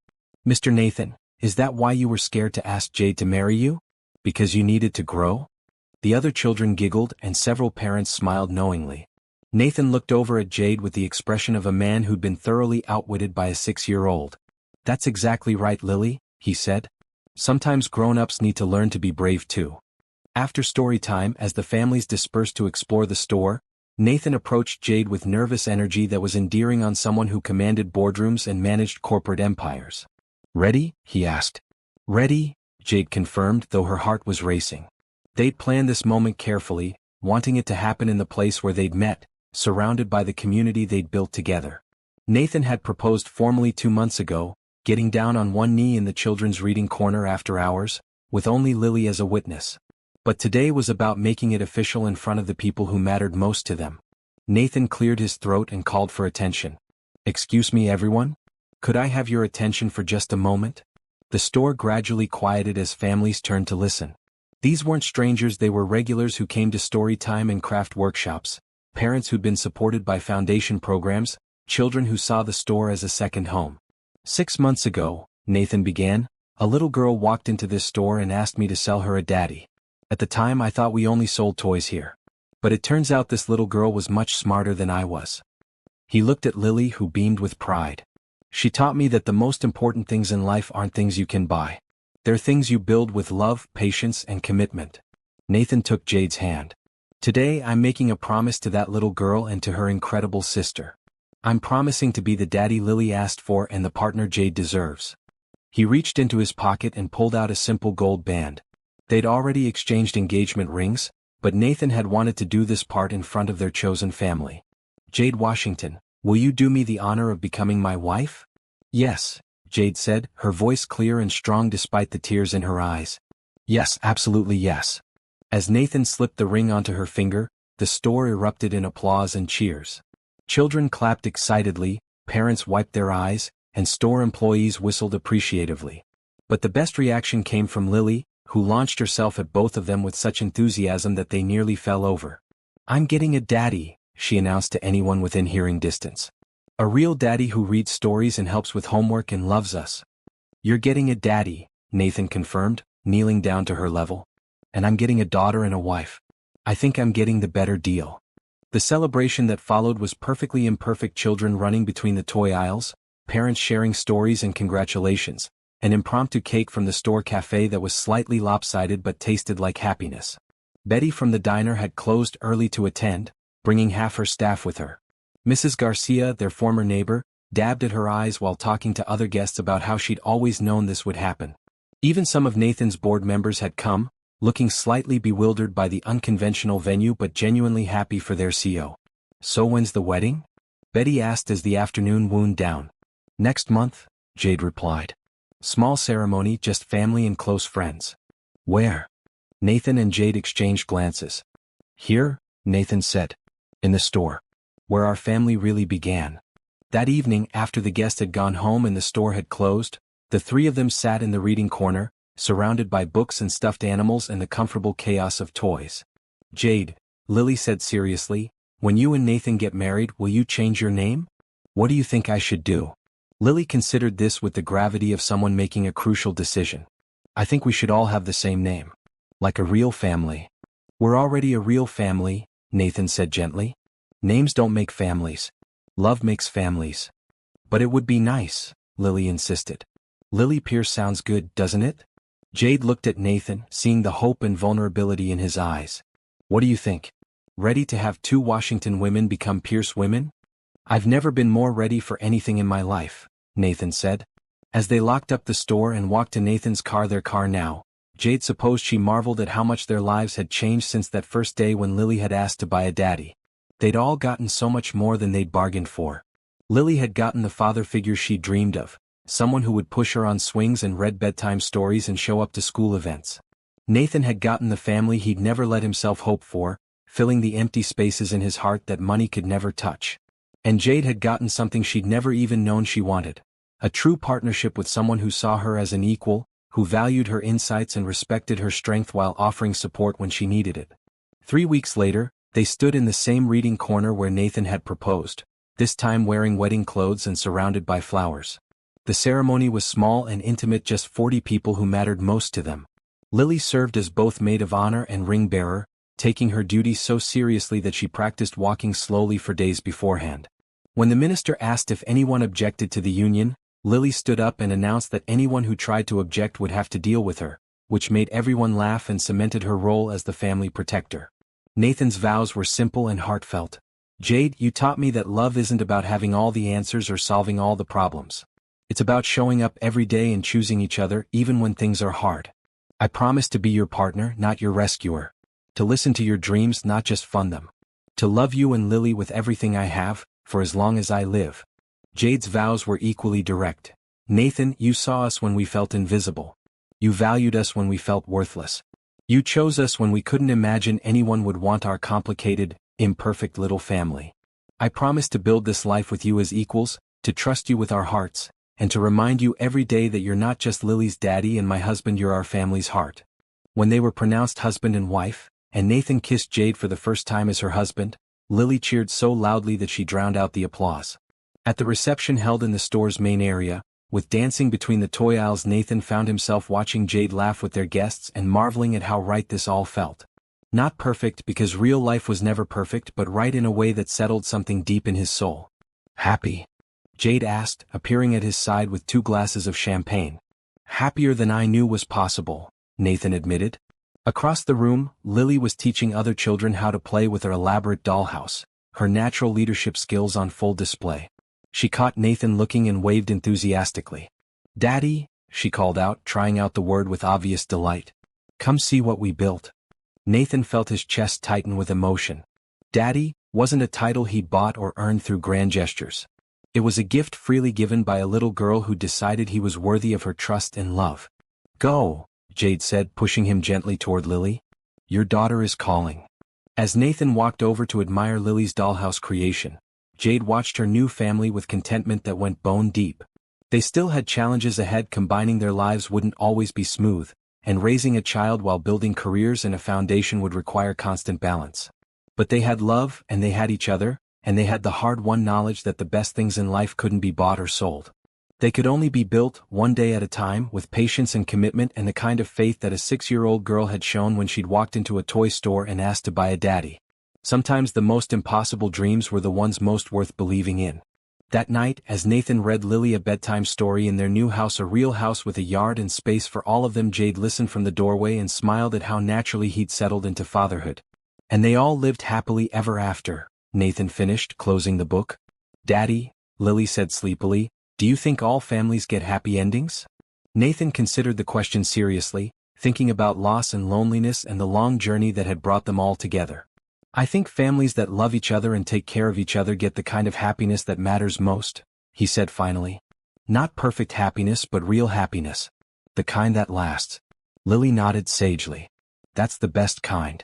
"Mr. Nathan, is that why you were scared to ask Jade to marry you? Because you needed to grow?" The other children giggled and several parents smiled knowingly. Nathan looked over at Jade with the expression of a man who'd been thoroughly outwitted by a 6-year-old. "That's exactly right, Lily," he said. "Sometimes grown-ups need to learn to be brave too." After story time, as the families dispersed to explore the store, Nathan approached Jade with nervous energy that was endearing on someone who commanded boardrooms and managed corporate empires. "Ready?" he asked. "Ready," Jade confirmed, though her heart was racing. They'd planned this moment carefully, wanting it to happen in the place where they'd met, surrounded by the community they'd built together. Nathan had proposed formally 2 months ago, getting down on one knee in the children's reading corner after hours, with only Lily as a witness. But today was about making it official in front of the people who mattered most to them. Nathan cleared his throat and called for attention. "Excuse me, everyone? Could I have your attention for just a moment?" The store gradually quieted as families turned to listen. These weren't strangers, they were regulars who came to story time and craft workshops, parents who'd been supported by foundation programs, children who saw the store as a second home. "6 months ago," Nathan began, "a little girl walked into this store and asked me to sell her a daddy. At the time I thought we only sold toys here. But it turns out this little girl was much smarter than I was." He looked at Lily, who beamed with pride. "She taught me that the most important things in life aren't things you can buy. They're things you build with love, patience, and commitment." Nathan took Jade's hand. "Today I'm making a promise to that little girl and to her incredible sister. I'm promising to be the daddy Lily asked for and the partner Jade deserves." He reached into his pocket and pulled out a simple gold band. They'd already exchanged engagement rings, but Nathan had wanted to do this part in front of their chosen family. "Jade Washington, will you do me the honor of becoming my wife?" "Yes," Jade said, her voice clear and strong despite the tears in her eyes. "Yes, absolutely yes." As Nathan slipped the ring onto her finger, the store erupted in applause and cheers. Children clapped excitedly, parents wiped their eyes, and store employees whistled appreciatively. But the best reaction came from Lily, who launched herself at both of them with such enthusiasm that they nearly fell over. "I'm getting a daddy," she announced to anyone within hearing distance. "A real daddy who reads stories and helps with homework and loves us." "You're getting a daddy," Nathan confirmed, kneeling down to her level. "And I'm getting a daughter and a wife. I think I'm getting the better deal." The celebration that followed was perfectly imperfect, children running between the toy aisles, parents sharing stories and congratulations, an impromptu cake from the store cafe that was slightly lopsided but tasted like happiness. Betty from the diner had closed early to attend, bringing half her staff with her. Mrs. Garcia, their former neighbor, dabbed at her eyes while talking to other guests about how she'd always known this would happen. Even some of Nathan's board members had come, looking slightly bewildered by the unconventional venue but genuinely happy for their CEO. "So when's the wedding?" Betty asked as the afternoon wound down. "Next month," Jade replied. "Small ceremony, just family and close friends." "Where?" Nathan and Jade exchanged glances. "Here," Nathan said. "In the store. Where our family really began." That evening, after the guest had gone home and the store had closed, the three of them sat in the reading corner, surrounded by books and stuffed animals and the comfortable chaos of toys. "Jade," Lily said seriously, "when you and Nathan get married, will you change your name? What do you think I should do?" Lily considered this with the gravity of someone making a crucial decision. "I think we should all have the same name. Like a real family." "We're already a real family," Nathan said gently. "Names don't make families. Love makes families." "But it would be nice," Lily insisted. "Lily Pierce sounds good, doesn't it?" Jade looked at Nathan, seeing the hope and vulnerability in his eyes. What do you think? Ready to have 2 Washington women become Pierce women? I've never been more ready for anything in my life, Nathan said. As they locked up the store and walked to Nathan's car, their car now, Jade supposed she marveled at how much their lives had changed since that first day when Lily had asked to buy a daddy. They'd all gotten so much more than they'd bargained for. Lily had gotten the father figure she dreamed of, someone who would push her on swings and read bedtime stories and show up to school events. Nathan had gotten the family he'd never let himself hope for, filling the empty spaces in his heart that money could never touch. And Jade had gotten something she'd never even known she wanted. A true partnership with someone who saw her as an equal, who valued her insights and respected her strength while offering support when she needed it. 3 weeks later, they stood in the same reading corner where Nathan had proposed, this time wearing wedding clothes and surrounded by flowers. The ceremony was small and intimate, just 40 people who mattered most to them. Lily served as both maid of honor and ring bearer, taking her duties so seriously that she practiced walking slowly for days beforehand. When the minister asked if anyone objected to the union, Lily stood up and announced that anyone who tried to object would have to deal with her, which made everyone laugh and cemented her role as the family protector. Nathan's vows were simple and heartfelt. Jade, you taught me that love isn't about having all the answers or solving all the problems. It's about showing up every day and choosing each other even when things are hard. I promise to be your partner, not your rescuer. To listen to your dreams, not just fund them. To love you and Lily with everything I have, for as long as I live. Jade's vows were equally direct. Nathan, you saw us when we felt invisible. You valued us when we felt worthless. You chose us when we couldn't imagine anyone would want our complicated, imperfect little family. I promise to build this life with you as equals, to trust you with our hearts, and to remind you every day that you're not just Lily's daddy and my husband, you're our family's heart. When they were pronounced husband and wife, and Nathan kissed Jade for the first time as her husband, Lily cheered so loudly that she drowned out the applause. At the reception held in the store's main area, with dancing between the toy aisles, Nathan found himself watching Jade laugh with their guests and marveling at how right this all felt. Not perfect because real life was never perfect, but right in a way that settled something deep in his soul. Happy? Jade asked, appearing at his side with 2 glasses of champagne. Happier than I knew was possible, Nathan admitted. Across the room, Lily was teaching other children how to play with her elaborate dollhouse, her natural leadership skills on full display. She caught Nathan looking and waved enthusiastically. Daddy, she called out, trying out the word with obvious delight. Come see what we built. Nathan felt his chest tighten with emotion. Daddy wasn't a title he bought or earned through grand gestures. It was a gift freely given by a little girl who decided he was worthy of her trust and love. Go, Jade said, pushing him gently toward Lily. Your daughter is calling. As Nathan walked over to admire Lily's dollhouse creation, Jade watched her new family with contentment that went bone deep. They still had challenges ahead. Combining their lives wouldn't always be smooth, and raising a child while building careers and a foundation would require constant balance. But they had love, and they had each other, and they had the hard-won knowledge that the best things in life couldn't be bought or sold. They could only be built, one day at a time, with patience and commitment and the kind of faith that a 6-year-old girl had shown when she'd walked into a toy store and asked to buy a daddy. Sometimes the most impossible dreams were the ones most worth believing in. That night, as Nathan read Lily a bedtime story in their new house, a real house with a yard and space for all of them, Jade listened from the doorway and smiled at how naturally he'd settled into fatherhood. And they all lived happily ever after, Nathan finished, closing the book. Daddy, Lily said sleepily, do you think all families get happy endings? Nathan considered the question seriously, thinking about loss and loneliness and the long journey that had brought them all together. I think families that love each other and take care of each other get the kind of happiness that matters most, he said finally. Not perfect happiness, but real happiness. The kind that lasts. Lily nodded sagely. That's the best kind.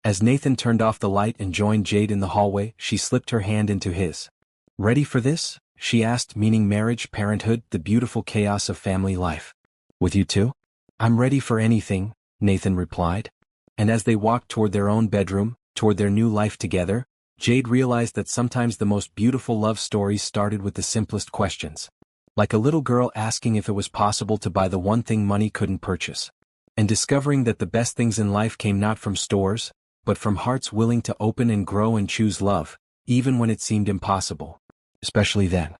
As Nathan turned off the light and joined Jade in the hallway, she slipped her hand into his. Ready for this? She asked, meaning marriage, parenthood, the beautiful chaos of family life. With you too? I'm ready for anything, Nathan replied. And as they walked toward their own bedroom, toward their new life together, Jade realized that sometimes the most beautiful love stories started with the simplest questions. Like a little girl asking if it was possible to buy the one thing money couldn't purchase. And discovering that the best things in life came not from stores, but from hearts willing to open and grow and choose love, even when it seemed impossible. Especially then.